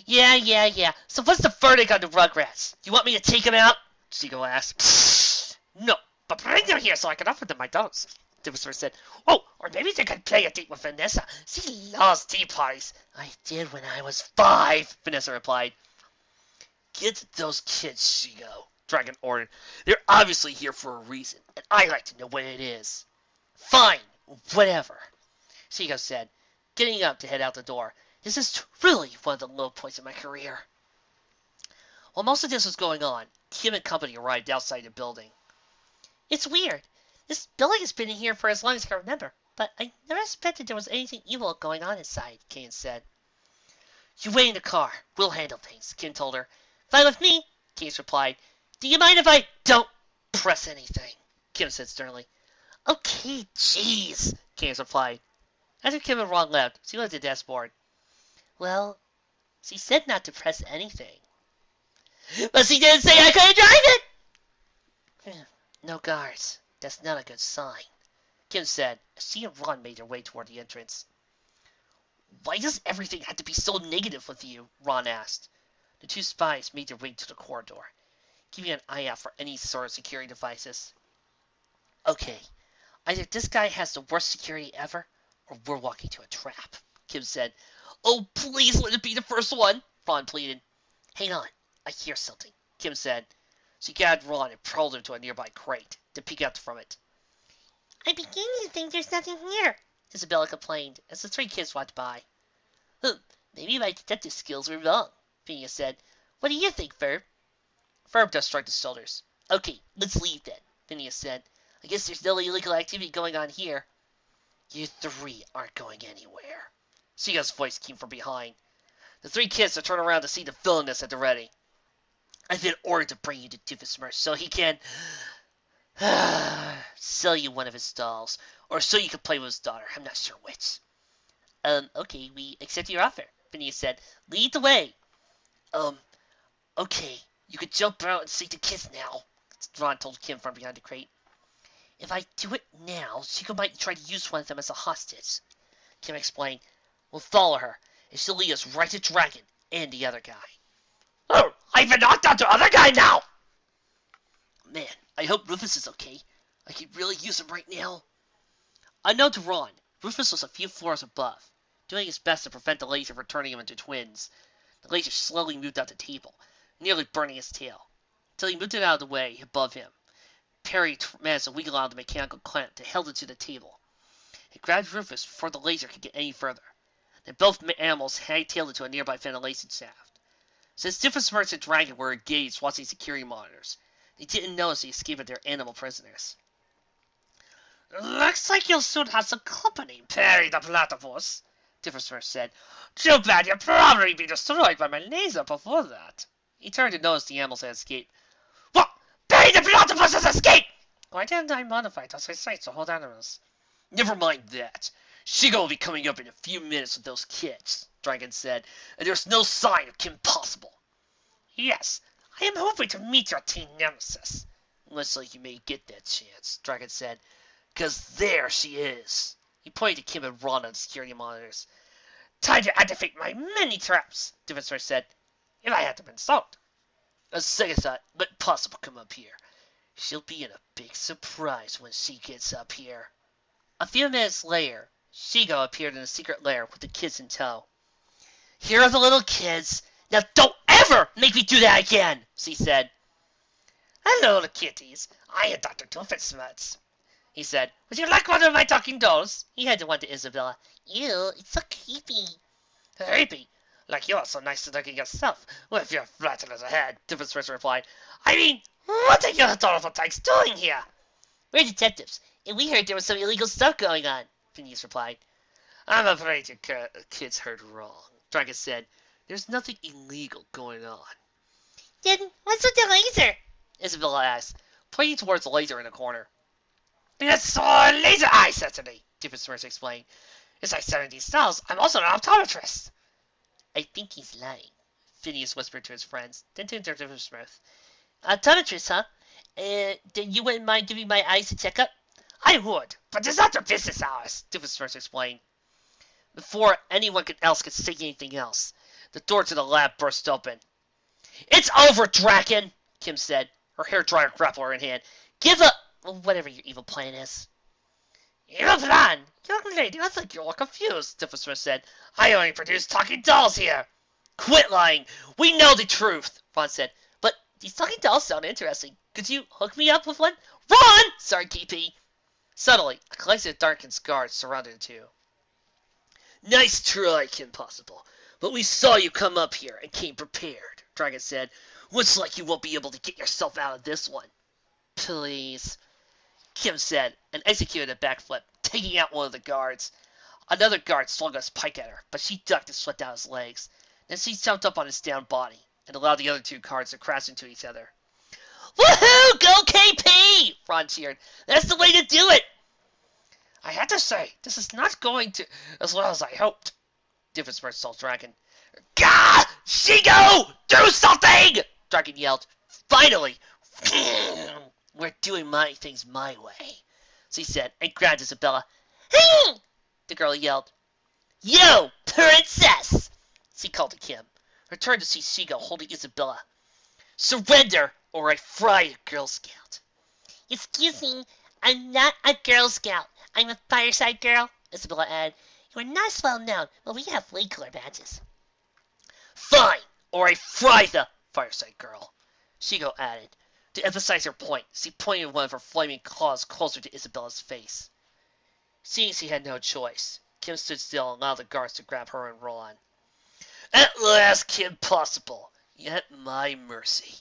Yeah. So what's the verdict on the Rugrats? You want me to take them out? Sheikah asked. No, but bring them here so I can offer them my dogs. Diffenser said. Oh, or maybe they could play a date with Vanessa. She loves tea parties. I did when I was 5, Vanessa replied. Get those kids, Shigo, Dragon ordered. They're obviously here for a reason, and I'd like to know what it is. Fine, whatever, Shigo said, getting up to head out the door. This is really one of the low points of my career. While most of this was going on, Kim and company arrived outside the building. It's weird. This building has been in here for as long as I can remember, but I never suspected there was anything evil going on inside, Kane said. You wait in the car. We'll handle things, Kim told her. Fine with me, Case replied. Do you mind if I don't press anything? Kim said sternly. Okay, jeez, Case replied. After Kim and Ron left, she looked at the dashboard. Well, she said not to press anything. But she didn't say I couldn't drive it! No guards. That's not a good sign, Kim said as she and Ron made their way toward the entrance. Why does everything have to be so negative with you? Ron asked. The two spies made their way to the corridor, keeping an eye out for any sort of security devices. Okay, either this guy has the worst security ever, or we're walking to a trap, Kim said. Oh, please let it be the first one, Ron pleaded. Hang on, I hear something, Kim said. She gathered Ron and propelled him to a nearby crate to peek out from it. I'm beginning to think there's nothing here, Isabella complained as the 3 kids walked by. Maybe my detective skills were wrong, Phineas said. What do you think, Ferb? Ferb just shrugged his shoulders. Okay, let's leave then, Phineas said. I guess there's no illegal activity going on here. You 3 aren't going anywhere. Shiga's voice came from behind. The 3 kids had turned around to see the villainess at the ready. I've been ordered to bring you to Doofusmersh so he can sell you one of his dolls, or so you can play with his daughter. I'm not sure which. Okay, we accept your offer, Phineas said. Lead the way. Okay, you could jump out and see the kids now, Ron told Kim from behind the crate. If I do it now, Chico might try to use one of them as a hostage, Kim explained. We'll follow her, and she'll lead us right to Dragon and the other guy. Oh, I've been knocked out to other guy now! Man, I hope Rufus is okay. I could really use him right now. Unknown to Ron, Rufus was a few floors above, doing his best to prevent the laser from turning him into twins. The laser slowly moved out the table, nearly burning his tail, until he moved it out of the way above him. Perry managed to wiggle out the mechanical clamp that held it to the table. It grabbed Rufus before the laser could get any further. Then both animals hightailed it to a nearby ventilation shaft. Since Doofusmersh and Dragon were engaged watching security monitors, they didn't notice the escape of their animal prisoners. Looks like you'll soon have some company, Perry the Platypus, Doofusmersh said. Too bad you'll probably be destroyed by my laser before that. He turned to notice the animals had escaped. What? Perry the Platypus has escaped! Why didn't I modify those sights to hold animals? Never mind that. Shigo will be coming up in a few minutes with those kids, Dragon said, and there's no sign of Kim possible. Yes, I am hoping to meet your teen nemesis. Looks like you may get that chance, Dragon said, 'cause there she is. He pointed to Kim and Ron on the security monitors. Time to activate my mini traps, Doofusmersh said, if I hadn't been stoned. A second thought, let Possible come up here. She'll be in a big surprise when she gets up here. A few minutes later, Shigo appeared in a secret lair with the kids in tow. Here are the little kids. Now don't ever make me do that again, she said. Hello, the kitties. I am Dr. Doofusmersh, he said. Would you like one of my talking dolls? He handed one to Isabella. Ew, it's so creepy. Creepy? Like you're so nice to look at yourself, with your flat little head, Doofusmersh replied. I mean, what are you adorable tykes doing here? We're detectives, and we heard there was some illegal stuff going on, Phineas replied. I'm afraid your kids heard wrong, Dragon said. There's nothing illegal going on. Then what's with the laser? Isabella asked, pointing towards the laser in the corner. It's a laser eye certainly, Doofusmersh explained. As I study these cells, I'm also an optometrist. I think he's lying, Phineas whispered to his friends, then turned to Doofusmersh. Optometrist, huh? Then you wouldn't mind giving my eyes a checkup? I would, but it's after business hours, Doofusmersh explained. Before anyone else could say anything else, the door to the lab burst open. It's over, Draken, Kim said, her hair dryer grappler in hand. Give up whatever your evil plan is. Evil plan! Young lady, I think you're all confused, Stepbrother said. I only produce talking dolls here. Quit lying. We know the truth, Ron said. But these talking dolls sound interesting. Could you hook me up with one? Ron! Sorry, KP. Suddenly, a collection of darkened guards surrounded the two. Nice try, Kim Possible. But we saw you come up here and came prepared, Dragon said. Looks like you won't be able to get yourself out of this one. Please, Kim said, and executed a backflip, taking out one of the guards. Another guard swung his pike at her, but she ducked and swept out his legs. Then she jumped up on his down body and allowed the other two guards to crash into each other. Woohoo! Go KP! Ron cheered. That's the way to do it! I have to say, this is not going to as well as I hoped. Different told Dragon. Gah! Shigo! Do something! Dragon yelled. Finally! We're doing things my way, she said, and grabbed Isabella. Hey! The girl yelled. Yo, princess! She called to Kim. Her turned to see Shigo holding Isabella. Surrender, or I fry you, Girl Scout. Excuse me, I'm not a Girl Scout. I'm a fireside girl, Isabella added. You are not as well known, but we have flame color badges. Fine, or I fry the fireside girl, Shigo added. To emphasize her point, she pointed one of her flaming claws closer to Isabella's face. Seeing she had no choice, Kim stood still and allowed the guards to grab her and roll on. At last, Kim Possible, at my mercy,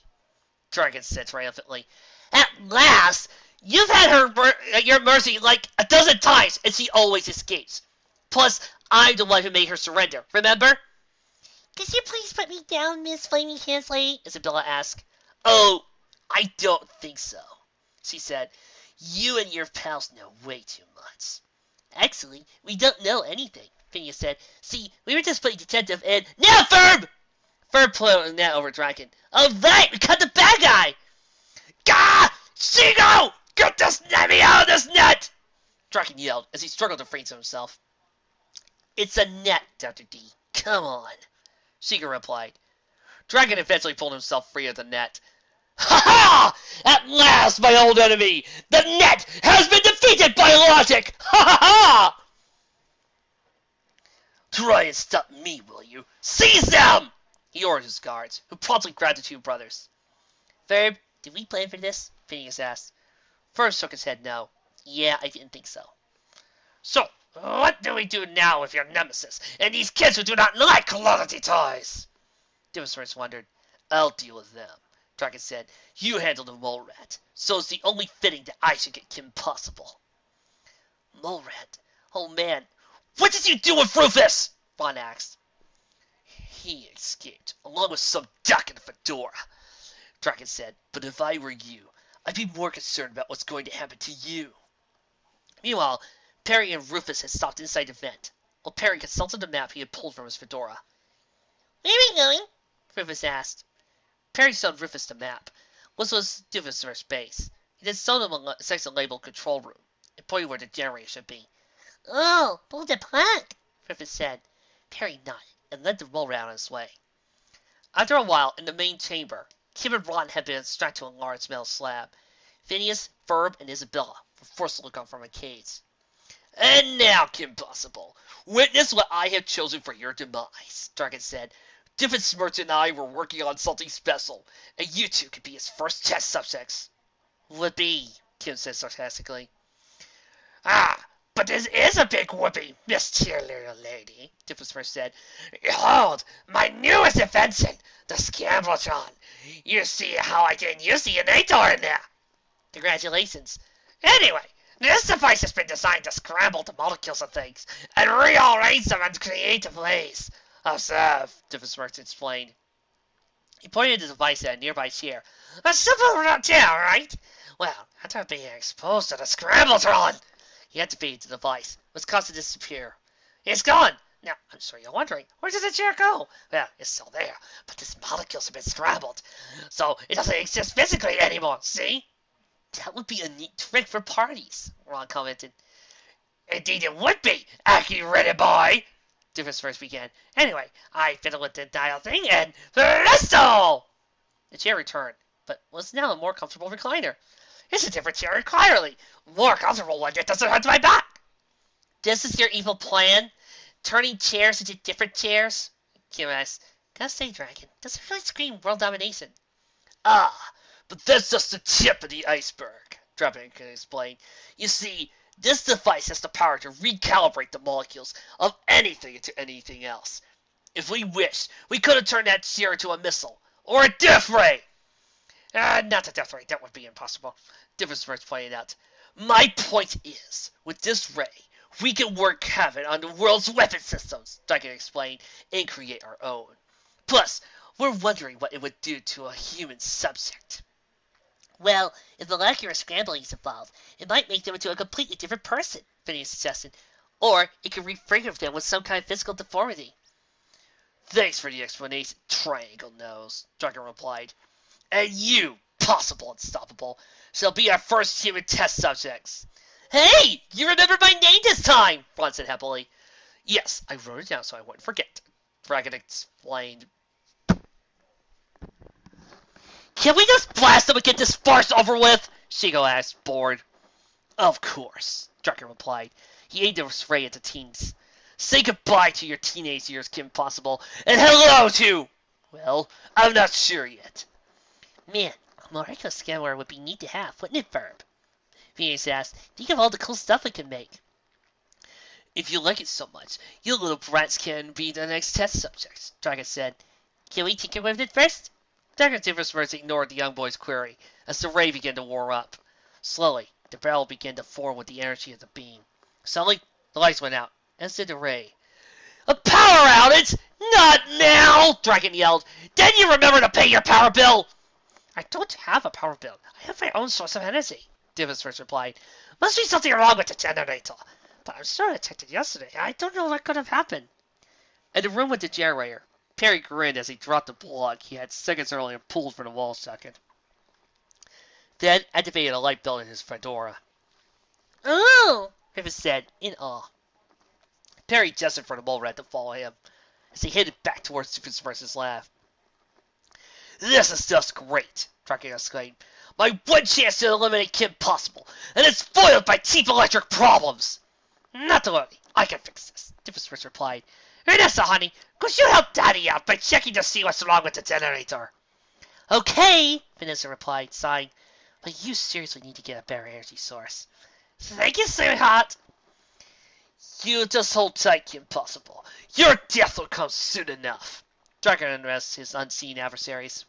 Dragon said triumphantly. At last? You've had her at your mercy like a dozen times, and she always escapes. Plus, I'm the one who made her surrender, remember? Could you please put me down, Miss Flaming Hands Lady? Isabella asked. Oh, I don't think so, she said. You and your pals know way too much. Actually, we don't know anything, Phineas said. See, we were just playing detective and... Now, Ferb! Ferb put a net over Dragon. All right, we cut the bad guy! Gah! Shigo! Get this Nemi out of this net! Draken yelled as he struggled to free himself. It's a net, Dr. D. Come on, Shiga replied. Dragon eventually pulled himself free of the net. Ha ha! At last, my old enemy! The net has been defeated by logic! Ha ha ha! Try and stop me, will you? Seize them! He ordered his guards, who promptly grabbed the two brothers. Ferb, did we plan for this? Phineas asked. Ferb shook his head no. Yeah, I didn't think so. So, what do we do now with your nemesis and these kids who do not like quality toys? Dimmersworth wondered. I'll deal with them, Dragon said. You handle the mole rat, so it's the only fitting that I should get Kim Possible. Mole rat? Oh man, what did you do with Rufus? Ron asked. He escaped, along with some duck in a fedora, Dragon said. But if I were you, I'd be more concerned about what's going to happen to you. Meanwhile, Perry and Rufus had stopped inside the vent, while Perry consulted the map he had pulled from his fedora. Where are we going? Rufus asked. Perry showed Rufus the map, which was Dimmersworth's base. He then showed him a section labeled Control Room, and pointed where the generator should be. Oh, pull the plug, Rufus said. Perry nodded and led the mole rat on his way. After a while, in the main chamber, Kim and Ron had been strapped to a large metal slab. Phineas, Ferb, and Isabella were forced to look on from a cage. And now, Kim Possible, witness what I have chosen for your demise, Dragon said. Diffensmirch and I were working on something special, and you two could be his first test subjects. Would be, Kim said sarcastically. Ah, but this is a big whoopee, Miss Cheerleader Lady, Diffensmirch said. Behold, my newest invention, the Scambletron. You see how I didn't use the Innator in there. Congratulations. Anyway, this device has been designed to scramble the molecules of things and rearrange them in creative ways. Observe, Diffensmirch explained. He pointed the device at a nearby chair. A simple chair, right? Well, after being exposed to the Scrambletron, he activated the device, which caused it to disappear. It's gone! Now, I'm sure you're wondering, where did the chair go? Well, it's still there, but these molecules have been scrambled, so it doesn't exist physically anymore, see? That would be a neat trick for parties, Ron commented. Indeed it would be, accurate boy! Diffensmirch began. Anyway, I fiddled with the dial thing, and presto! The chair returned, but was now a more comfortable recliner. It's a different chair entirely. More comfortable one that doesn't hurt my back. This is your evil plan? Turning chairs into different chairs? Kim asked. Gotta say, Dragon, doesn't really scream world domination. Ah, but that's just the tip of the iceberg, Dragon explained. You see, this device has the power to recalibrate the molecules of anything into anything else. If we wished, we could have turned that chair into a missile, or a death ray. Not a death ray, that would be impossible. Difference worth pointing out. My point is, with this ray, we can work havoc on the world's weapon systems, Dragon explained, and create our own. Plus, we're wondering what it would do to a human subject. Well, if molecular scrambling is involved, it might make them into a completely different person, Phineas suggested. Or it could refigure them with some kind of physical deformity. Thanks for the explanation, Triangle Nose, Dragon replied. And you, possible unstoppable, shall be our first human test subjects. Hey! You remembered my name this time! Ron said happily. Yes, I wrote it down so I wouldn't forget, Dragon explained. Can we just blast them and get this farce over with? Shigo asked, bored. Of course, Dragon replied. He aimed his ray at the teens. Say goodbye to your teenage years, Kim Possible, and hello to... Well, I'm not sure yet. Man, a molecular scrambler would be neat to have, wouldn't it, Ferb? Phineas asked. Think of all the cool stuff we could make. If you like it so much, you little brats can be the next test subjects, Dragon said. Can we tinker with it first? Dragon Differsworth ignored the young boy's query as the ray began to warm up. Slowly, the barrel began to form with the energy of the beam. Suddenly, the lights went out, as did the ray. A power outage? Not now! Dragon yelled. Then you remember to pay your power bill! I don't have a power bill. I have my own source of energy, Differsworth replied. Must be something wrong with the generator. But I'm sure I checked it yesterday. I don't know what could have happened. In the room with the generator, Perry grinned as he dropped the plug he had seconds earlier pulled from the wall socket. Then activated a light bulb in his fedora. Oh! Rivers said, in awe. Perry gestured for the mole rat to follow him as he headed back towards Differsworth's lab. This is just great, Draken exclaimed. My one chance to eliminate Kim Possible, and it's foiled by cheap electric problems. Not to worry, I can fix this, Differsworth replied. Ernesta, honey, could you help Daddy out by checking to see what's wrong with the generator? Okay, Vanessa replied, sighing. But you seriously need to get a better energy source. Thank you, sweetheart. You just hold tight, Kim Possible. Your death will come soon enough. Draken unrests his unseen adversaries.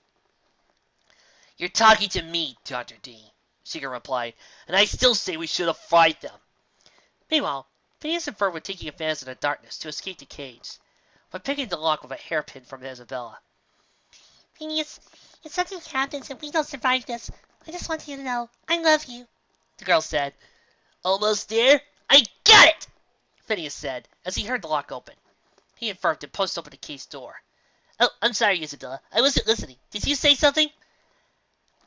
You're talking to me, Dr. D, Seeger replied, and I still say we should have fried them. Meanwhile, Phineas and Ferb were taking advantage of the darkness to escape the cage, by picking the lock with a hairpin from Isabella. Phineas, if something happens and we don't survive this, I just want you to know I love you, the girl said. Almost there? I got it! Phineas said, as he heard the lock open. He and Ferb did post open the cage door. Oh, I'm sorry, Isabella. I wasn't listening. Did you say something?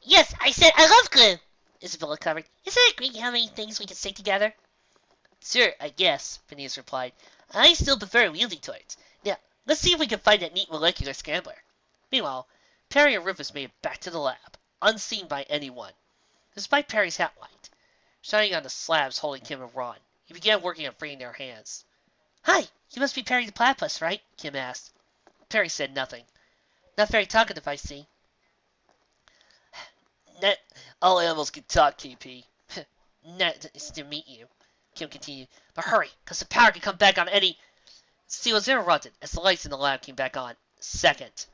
Yes, I said I love glue, Isabella covered. Isn't it great how many things we can stick together? Sure, I guess, Phineas replied. I still prefer wielding toys. Now, let's see if we can find that neat molecular scrambler. Meanwhile, Perry and Rufus made it back to the lab, unseen by anyone. Despite Perry's hat light, shining on the slabs holding Kim and Ron, he began working on freeing their hands. Hi, you must be Perry the Platypus, right? Kim asked. Perry said nothing. Not very talkative, I see. All animals can talk, KP. Nice to meet you, Kim continued. But hurry, because the power can come back on any... Steve was interrupted as the lights in the lab came back on. Second.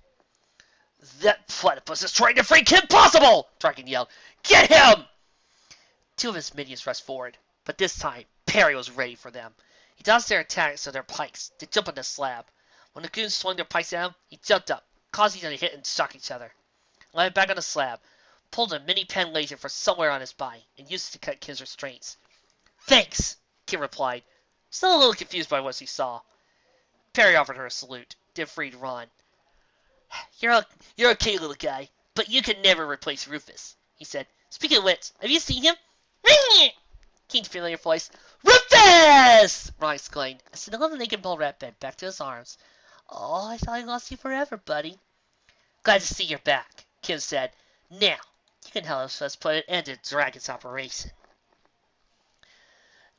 That platypus is trying to free Kim Possible! Draken yelled. Get him! Two of his minions rushed forward, but this time, Perry was ready for them. He dodged their attacks with their pikes to jump on the slab. When the goons swung their pikes at him, he jumped up, causing them to hit and shock each other. Landed back on the slab, pulled a mini-pen laser from somewhere on his body, and used it to cut Kim's restraints. Thanks, Kim replied, still a little confused by what she saw. Perry offered her a salute, then freed Ron. You're okay, little guy, but you can never replace Rufus, he said. Speaking of which, have you seen him? Keen's familiar voice. Rufus! Ron exclaimed, as the little naked mole rat bent back to his arms. Oh, I thought I lost you forever, buddy. Glad to see you're back, Kim said. Now, you can help us put an end to Dragon's operation.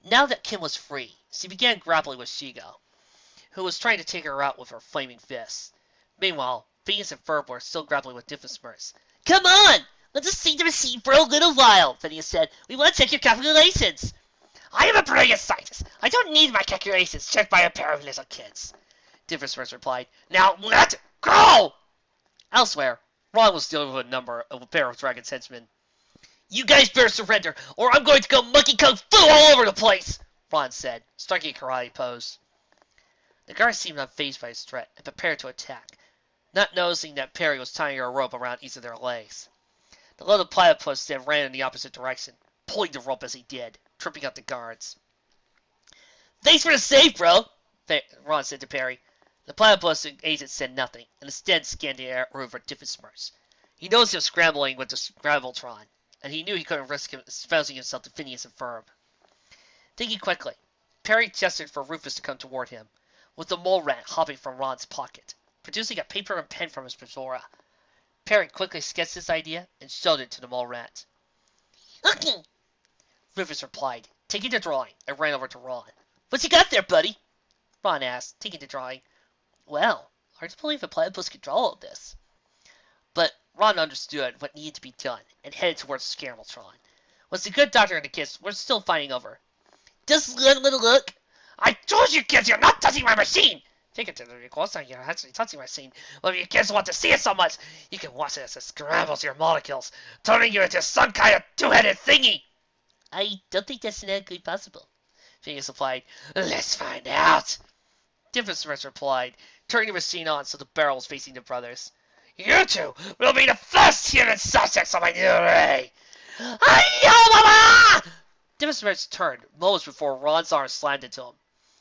Now that Kim was free, She began grappling with Shigo, who was trying to take her out with her flaming fists. Meanwhile, Phineas and Ferb were still grappling with Diffusmers. Come on! Let's just see the machine for a little while, Phineas said. We want to check your calculations. I am a brilliant scientist. I don't need my calculations checked by a pair of little kids. Diffusmers replied. Now let go! Elsewhere, Ron was dealing with a pair of Dragon's henchmen. You guys better surrender, or I'm going to go monkey kung fu all over the place, Ron said, striking a karate pose. The guards seemed unfazed by his threat and prepared to attack, not noticing that Perry was tying a rope around each of their legs. The little platypus then ran in the opposite direction, pulling the rope as he did, tripping up the guards. Thanks for the save, bro, Ron said to Perry. The platypus agent said nothing, and instead scanned the air room for Diffusmers. He noticed him scrambling with the Graveltron, and he knew he couldn't risk exposing himself to Phineas and Ferb. Thinking quickly, Perry gestured for Rufus to come toward him, with the mole rat hopping from Ron's pocket, producing a paper and pen from his fedora. Perry quickly sketched his idea and showed it to the mole rat. Okay, Rufus replied, taking the drawing, and ran over to Ron. What you got there, buddy? Ron asked, taking the drawing. Well, hard to believe a platypus could draw all this. But Ron understood what needed to be done and headed towards Scarameltron. Once the good doctor and the kids were still fighting over. Just a little look. I told you kids you're not touching my machine! Take it to the request you're actually touching my machine. Well, if you kids want to see it so much, you can watch it as it scrambles your molecules, turning you into some kind of two-headed thingy. I don't think that's exactly possible, Phineas replied. Let's find out. Diffusmers replied, turning the machine on so the barrel was facing the brothers. You two will be the first human subjects of my new ray! Hi-yo, mama! Diffusmers turned moments before Ron's arm slammed into him.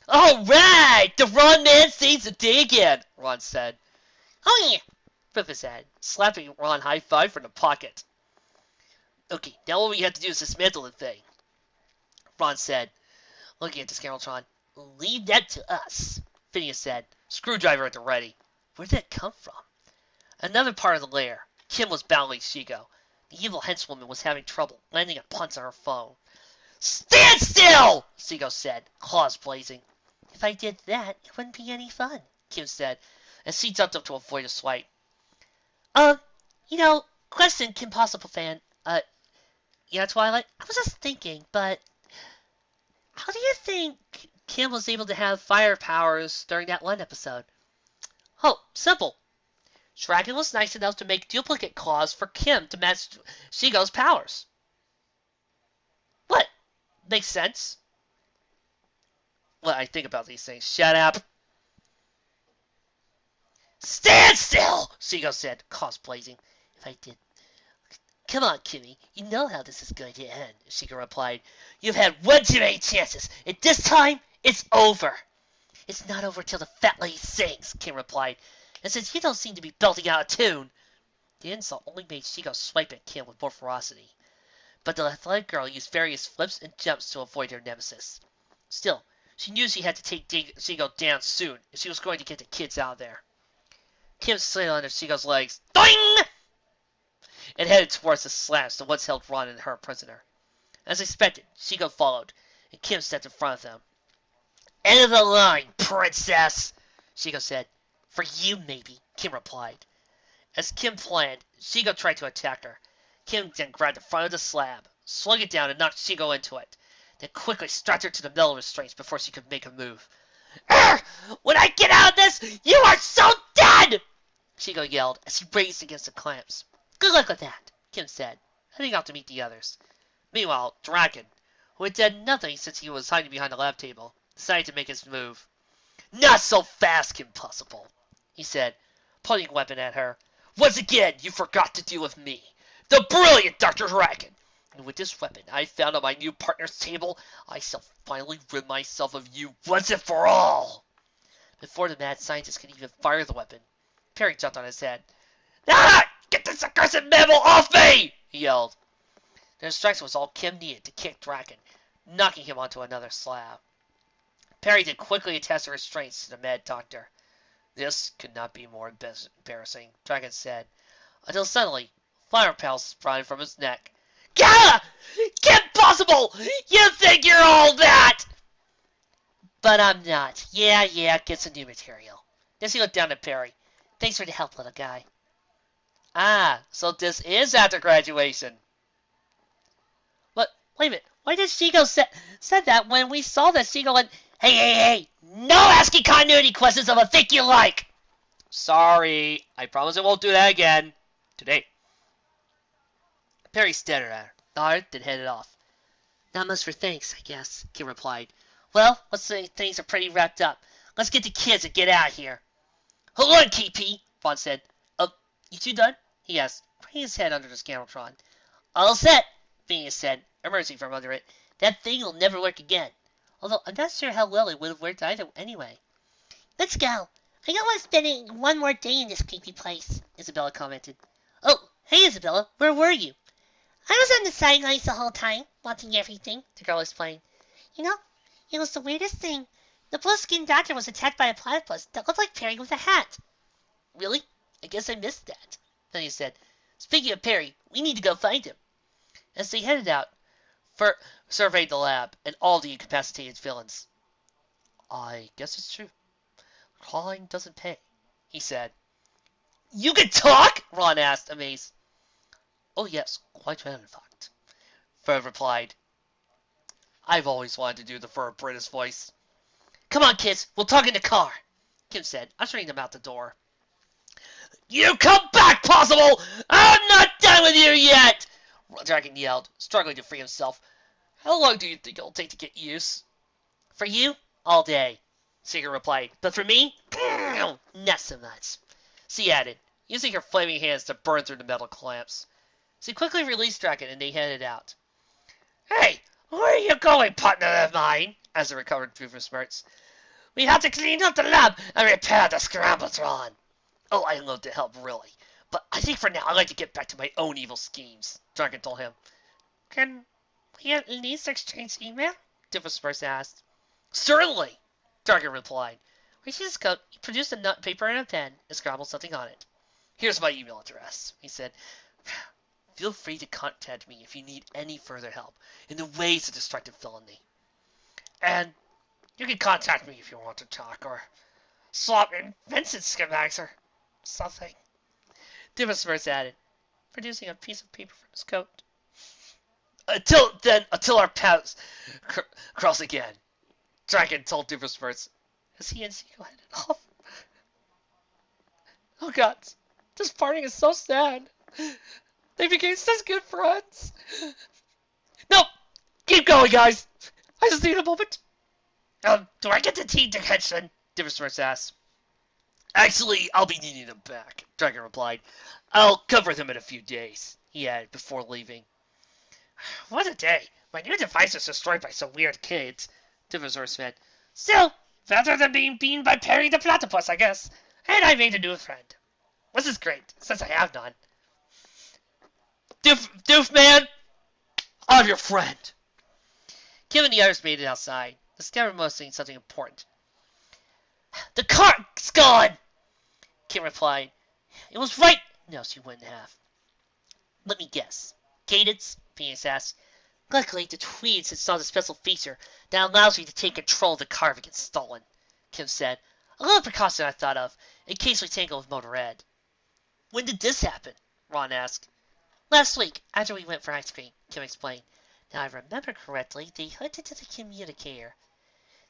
All right! The Ron man saves the day again, Ron said. Oh yeah, Rufus said, slapping Ron high five from the pocket. Okay, now all we have to do is dismantle the thing, Ron said, looking at the Scarameltron. Leave that to us, Phineas said, screwdriver at the ready. Where did it come from? Another part of the lair. Kim was battling Shigo. The evil henchwoman was having trouble landing a punch on her foe. Stand still! Shigo said, claws blazing. If I did that, it wouldn't be any fun, Kim said, as she jumped up to avoid a swipe. Question, Kim Possible fan. Yeah, Twilight? I was just thinking, but how do you think Kim was able to have fire powers during that one episode? Oh, simple. Dragon was nice enough to make duplicate claws for Kim to match Shigo's powers. What? Makes sense? Well, I think about these things. Shut up. Stand still, Shigo said, claws blazing. If I did. Come on, Kimmy. You know how this is going to end, Shigo replied. You've had one too many chances, and this time, it's over. It's not over till the fat lady sings, Kim replied. And since you don't seem to be belting out a tune, the insult only made Shigo swipe at Kim with more ferocity. But the athletic girl used various flips and jumps to avoid her nemesis. Still, she knew she had to take Shigo down soon if she was going to get the kids out of there. Kim slid under Shigo's legs, doing, and headed towards the slabs that once held Ron and her prisoner. As expected, Shigo followed, and Kim stepped in front of them. End of the line, princess, Shigo said. For you, maybe, Kim replied. As Kim planned, Shigo tried to attack her. Kim then grabbed the front of the slab, slung it down, and knocked Shigo into it, then quickly strapped her to the middle restraints before she could make a move. When I get out of this, you are so dead! Shigo yelled as he raised against the clamps. Good luck with that, Kim said, heading out to meet the others. Meanwhile, Dragon, who had done nothing since he was hiding behind the lab table, decided to make his move. Not so fast, Kim Possible, he said, pointing a weapon at her. Once again, you forgot to deal with me, the brilliant Dr. Dragon. And with this weapon I found on my new partner's table, I shall finally rid myself of you once and for all. Before the mad scientist could even fire the weapon, Perry jumped on his head. Ah! Get this accursed mammal off me! He yelled. The distraction was all Kim needed to kick Dragon, knocking him onto another slab. Perry then quickly attached the restraints to the mad doctor. This could not be more embarrassing, Dragon said, until suddenly fire pals sprouted from his neck. Gah! Kim Possible! You think you're all that! But I'm not. Yeah, get some new material. Then she looked down at Perry. Thanks for the help, little guy. Ah, so this is after graduation. But, wait a minute. Why did Shigo said that when we saw that Shigo went, hey, no asking continuity questions of a think you like. Sorry, I promise I won't do that again. Today. Perry stared at her, nodded, then headed off. Not much for thanks, I guess, Kim replied. Well, let's say things are pretty wrapped up. Let's get the kids and get out of here. Hold on, KP, Vaughn said. You two done? He asked, putting his head under the scantletron. All set, Phineas said, emerging from under it. That thing will never work again. Although I'm not sure how well it would have worked either anyway. Let's go. I don't want to spend one more day in this creepy place, Isabella commented. Oh, hey, Isabella, where were you? I was on the sidelines the whole time, watching everything, the girl explained. You know, it was the weirdest thing. The blue-skinned doctor was attacked by a platypus that looked like Perry with a hat. Really? I guess I missed that, Phineas said. Speaking of Perry, we need to go find him. As they headed out, Ferb surveyed the lab and all the incapacitated villains. I guess it's true. Clawing doesn't pay, he said. You can talk? Ron asked, amazed. Oh yes, quite well in fact, Ferb replied. I've always wanted to do the Ferb British voice. Come on, kids, we'll talk in the car, Kim said, ushering them out the door. You come back, Possible! I'm not done with you yet! Dragon yelled, struggling to free himself. How long do you think it'll take to get used? For you, all day, Seeger replied. But for me, not so much. She added, using her flaming hands to burn through the metal clamps. She quickly released Dragon and they headed out. Hey, where are you going, partner of mine? As they recovered from smirts. We have to clean up the lab and repair the scramblotron. Oh, I love to help, really. But I think for now I'd like to get back to my own evil schemes, Dragon told him. Can we at least exchange email? Diffusmurf asked. Certainly, Dragon replied. Reaching his coat, he produced a nut paper and a pen and scribbled something on it. Here's my email address, he said. Feel free to contact me if you need any further help in the ways of destructive villainy. And you can contact me if you want to talk or swap in Vincent's schematics or something. Diffusmurf added, producing a piece of paper from his coat. Until our paths cross again, Dragon told Diffusmurf as he and Seagull headed off. Oh God, this parting is so sad. They became such good friends. No, keep going, guys. I just need a moment. Do I get the tea detention? Diffusmurf asked. Actually, I'll be needing them back, Dragon replied. I'll cover them in a few days, he added before leaving. What a day. My new device was destroyed by some weird kids, Diffusmurf said. Still, better than being beaten by Perry the Platypus, I guess. And I made a new friend. This is great, since I have none. Doof man, I'm your friend. Kim and the others made it outside. The scout was saying something important. The car's gone, Kim replied. It was right. No, she wouldn't have. Let me guess. Cadence? Phoenix asked. Luckily, the tweeds installed a special feature that allows me to take control of the car if it gets stolen, Kim said. A little precaution I thought of, in case we tangle with Motor Ed. When did this happen? Ron asked. Last week, after we went for ice cream, Kim explained. Now I remember correctly, they hooked into the communicator.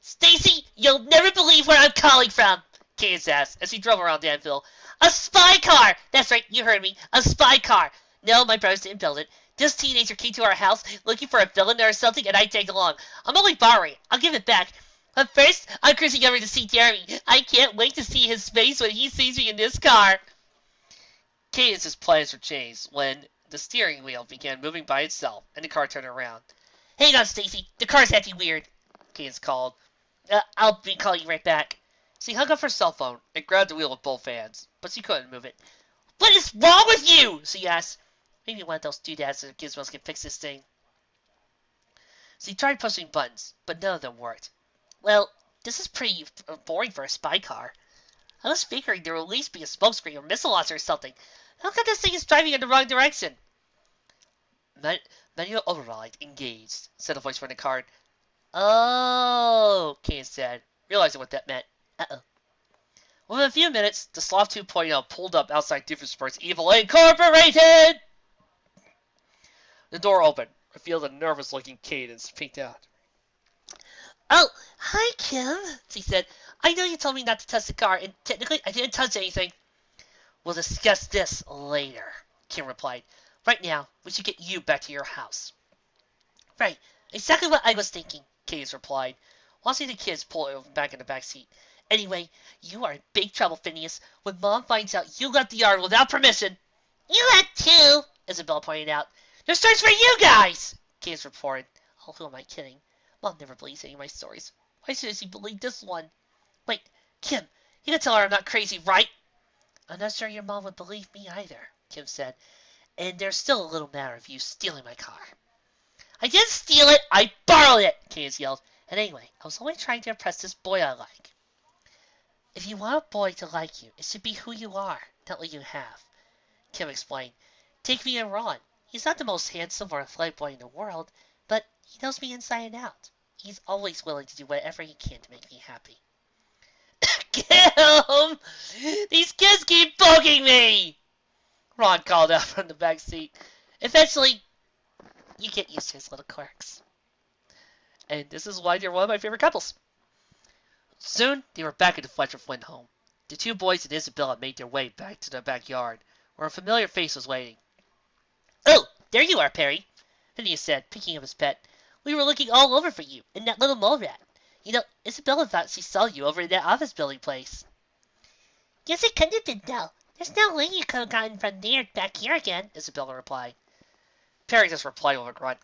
Stacy, you'll never believe where I'm calling from, Cadence asked as he drove around Danville. A spy car! That's right, you heard me. A spy car. No, my brothers didn't build it. This teenager came to our house looking for a villain or something, and I tagged along. I'm only borrowing. I'll give it back. But first, I'm cruising over to see Jeremy. I can't wait to see his face when he sees me in this car. Cadence's plans were changed when the steering wheel began moving by itself, and the car turned around. Hang on, Stacy. The car's acting weird, Cadence called. I'll be calling you right back. She hung up her cell phone and grabbed the wheel with both hands, but she couldn't move it. What is wrong with you? She asked. Maybe one of those doodads or gizmos can fix this thing. She tried pushing buttons, but none of them worked. Well, this is pretty boring for a spy car. I was figuring there will at least be a smokescreen or missile launcher or something. How come this thing is driving in the wrong direction? Manual override engaged, said a voice from the car. Oh, Kane said, realizing what that meant. Uh-oh. Within a few minutes, the Sloth 2.0 pulled up outside Doofenshmirtz Evil Incorporated! The door opened, revealed a nervous-looking Cadence peeked out. Oh, hi, Kim, she said. I know you told me not to touch the car, and technically I didn't touch anything. We'll discuss this later, Kim replied. Right now, we should get you back to your house. Right, exactly what I was thinking, Cadence replied, watching the kids pull over back in the back seat. Anyway, you are in big trouble, Phineas. When Mom finds out you left the yard without permission. You had too, Isabel pointed out. No stories for you guys, Cadence reported. Oh, who am I kidding? Mom never believes any of my stories. Why should she believe this one? Wait, Kim, you can tell her I'm not crazy, right? I'm not sure your mom would believe me either, Kim said. And there's still a little matter of you stealing my car. I didn't steal it, I borrowed it, Cadence yelled. And anyway, I was only trying to impress this boy I like. If you want a boy to like you, it should be who you are, not what you have, Kim explained. Take me and Ron. He's not the most handsome or athletic boy in the world, but he knows me inside and out. He's always willing to do whatever he can to make me happy. Kim! These kids keep bugging me! Ron called out from the back seat. Eventually, you get used to his little quirks. And this is why they're one of my favorite couples. Soon, they were back at the Fletcher Flynn home. The two boys and Isabella made their way back to the backyard, where a familiar face was waiting. Oh, there you are, Perry, Phineas said, picking up his pet. We were looking all over for you and that little mole rat. You know, Isabella thought she saw you over in that office building place. Yes, it could have been, though. There's no way you could have gotten from there back here again, Isabella replied. Perry just replied with a grunt.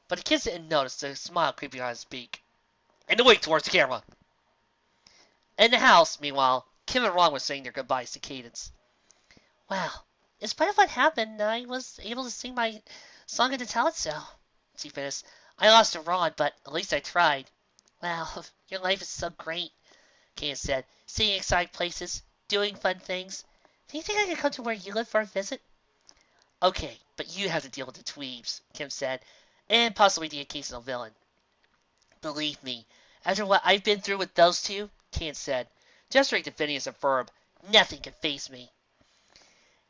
But the kids didn't notice the smile creeping on his beak. And the wink towards the camera. In the house, meanwhile, Kim and Ron were saying their goodbyes to Cadence. Well, in spite of what happened, I was able to sing my song at the talent show, she finished. I lost to Ron, but at least I tried. Well, your life is so great, Cadence said. Seeing exciting places, doing fun things. Do you think I could come to where you live for a visit? Okay, but you have to deal with the tweebs, Kim said, and possibly the occasional villain. Believe me, after what I've been through with those two, Cadence said, gesturing to Phineas and Ferb, nothing can faze me.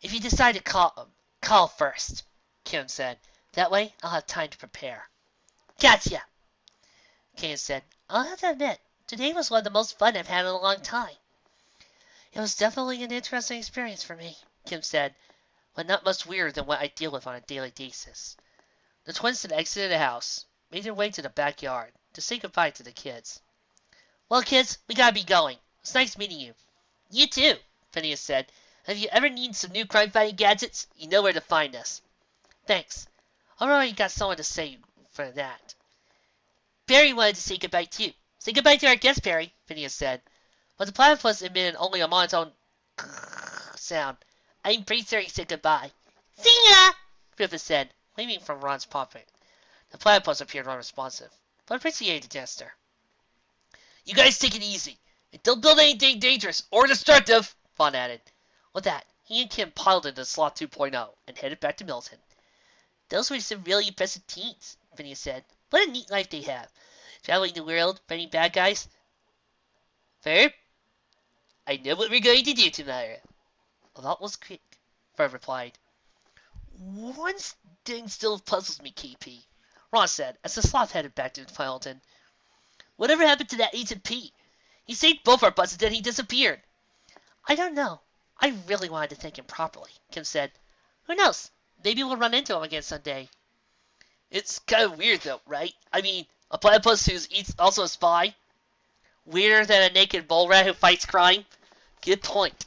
If you decide to call first, Kim said. That way, I'll have time to prepare. Gotcha, Cadence said. I'll have to admit, today was one of the most fun I've had in a long time. It was definitely an interesting experience for me, Kim said, but not much weirder than what I deal with on a daily basis. The twins had exited the house, made their way to the backyard, to say goodbye to the kids. Well, kids, we gotta be going. It's nice meeting you. You too, Phineas said. If you ever need some new crime-fighting gadgets, you know where to find us. Thanks. I've already got someone to say for that. Perry wanted to say goodbye too. Say goodbye to our guest, Perry, Phineas said. But the platypus emitted only a monotone sound. I'm pretty sure he said goodbye. See ya, Griffith said, waving from Ron's pocket. The platypus appeared unresponsive, but appreciated the gesture. You guys take it easy, and don't build anything dangerous or destructive, Vaughn added. With that, he and Kim piloted the Sloth 2.0 and headed back to Milton. Those were some really impressive teens, Phineas said. What a neat life they have. Traveling the world, fighting bad guys. Ferb, I know what we're going to do tomorrow. Well, that was quick, Ferb replied. One thing still puzzles me, KP, Ron said, as the sloth headed back to Milton. Whatever happened to that Agent P? He saved both our butts and then he disappeared. I don't know. I really wanted to thank him properly, Kim said. Who knows? Maybe we'll run into him again someday. It's kind of weird, though, right? I mean, a platypus who's also a spy? Weirder than a naked mole rat who fights crime? Good point.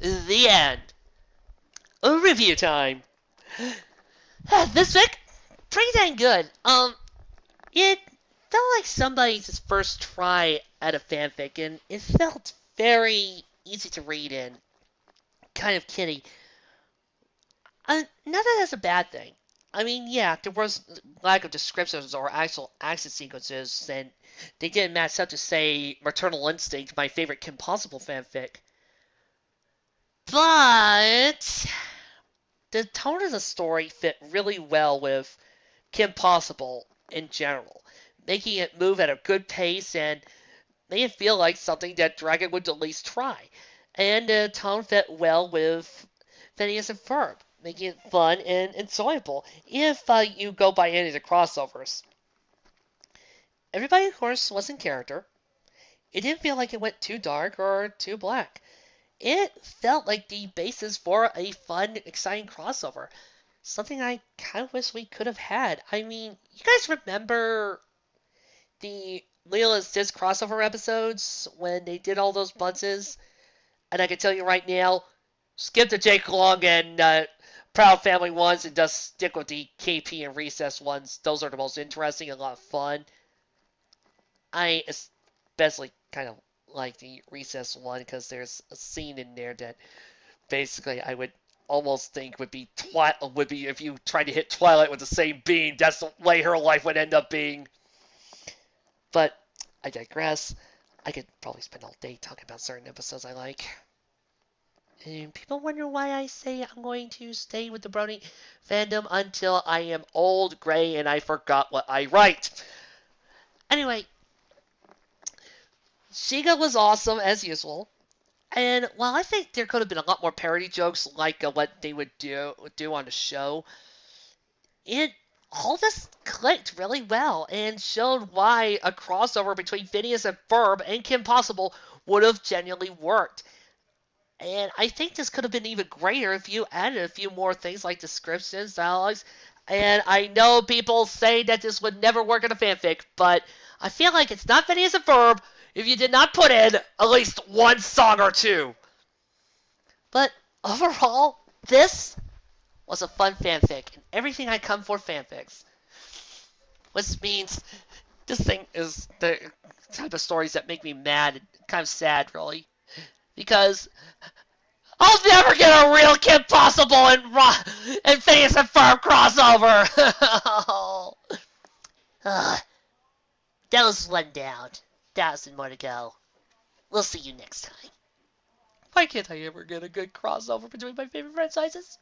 The end. Review time. This week, pretty dang good. It felt like somebody's first try at a fanfic, and it felt very easy to read and kind of kiddie. Not that that's a bad thing. I mean, yeah, there was lack of descriptions or actual action sequences, and they didn't match up to, say, Maternal Instinct, my favorite Kim Possible fanfic. But the tone of the story fit really well with Kim Possible in general. making it move at a good pace and made it feel like something that Dragon would at least try. And the tone fit well with Phineas and Ferb, making it fun and enjoyable if you go by any of the crossovers. Everybody, of course, was in character. It didn't feel like it went too dark or too black. It felt like the basis for a fun, exciting crossover. Something I kind of wish we could have had. I mean, you guys remember the Lilo and Stitch crossover episodes when they did all those bunches? And I can tell you right now, skip the Jake Long and Proud Family ones and just stick with the KP and Recess ones. Those are the most interesting and a lot of fun. I especially kind of like the Recess one because there's a scene in there that basically I would almost think would be if you tried to hit Twilight with the same beam. That's the way her life would end up being. But I digress. I could probably spend all day talking about certain episodes I like. And people wonder why I say I'm going to stay with the Brony fandom until I am old, gray, and I forgot what I write. Anyway, Shiga was awesome as usual. And while I think there could have been a lot more parody jokes like what they would do on the show, it all just clicked really well and showed why a crossover between Phineas and Ferb and Kim Possible would have genuinely worked. And I think this could have been even greater if you added a few more things like descriptions, dialogues. And I know people say that this would never work in a fanfic, but I feel like it's not Phineas and Ferb if you did not put in at least one song or two. But overall, this was a fun fanfic, and everything I come for fanfics. Which means this thing is the type of stories that make me mad and kind of sad, really. Because I'll never get a real Kim Possible and Phineas and Ferb crossover! That was one down. 1,000 more to go. We'll see you next time. Why can't I ever get a good crossover between my favorite franchises?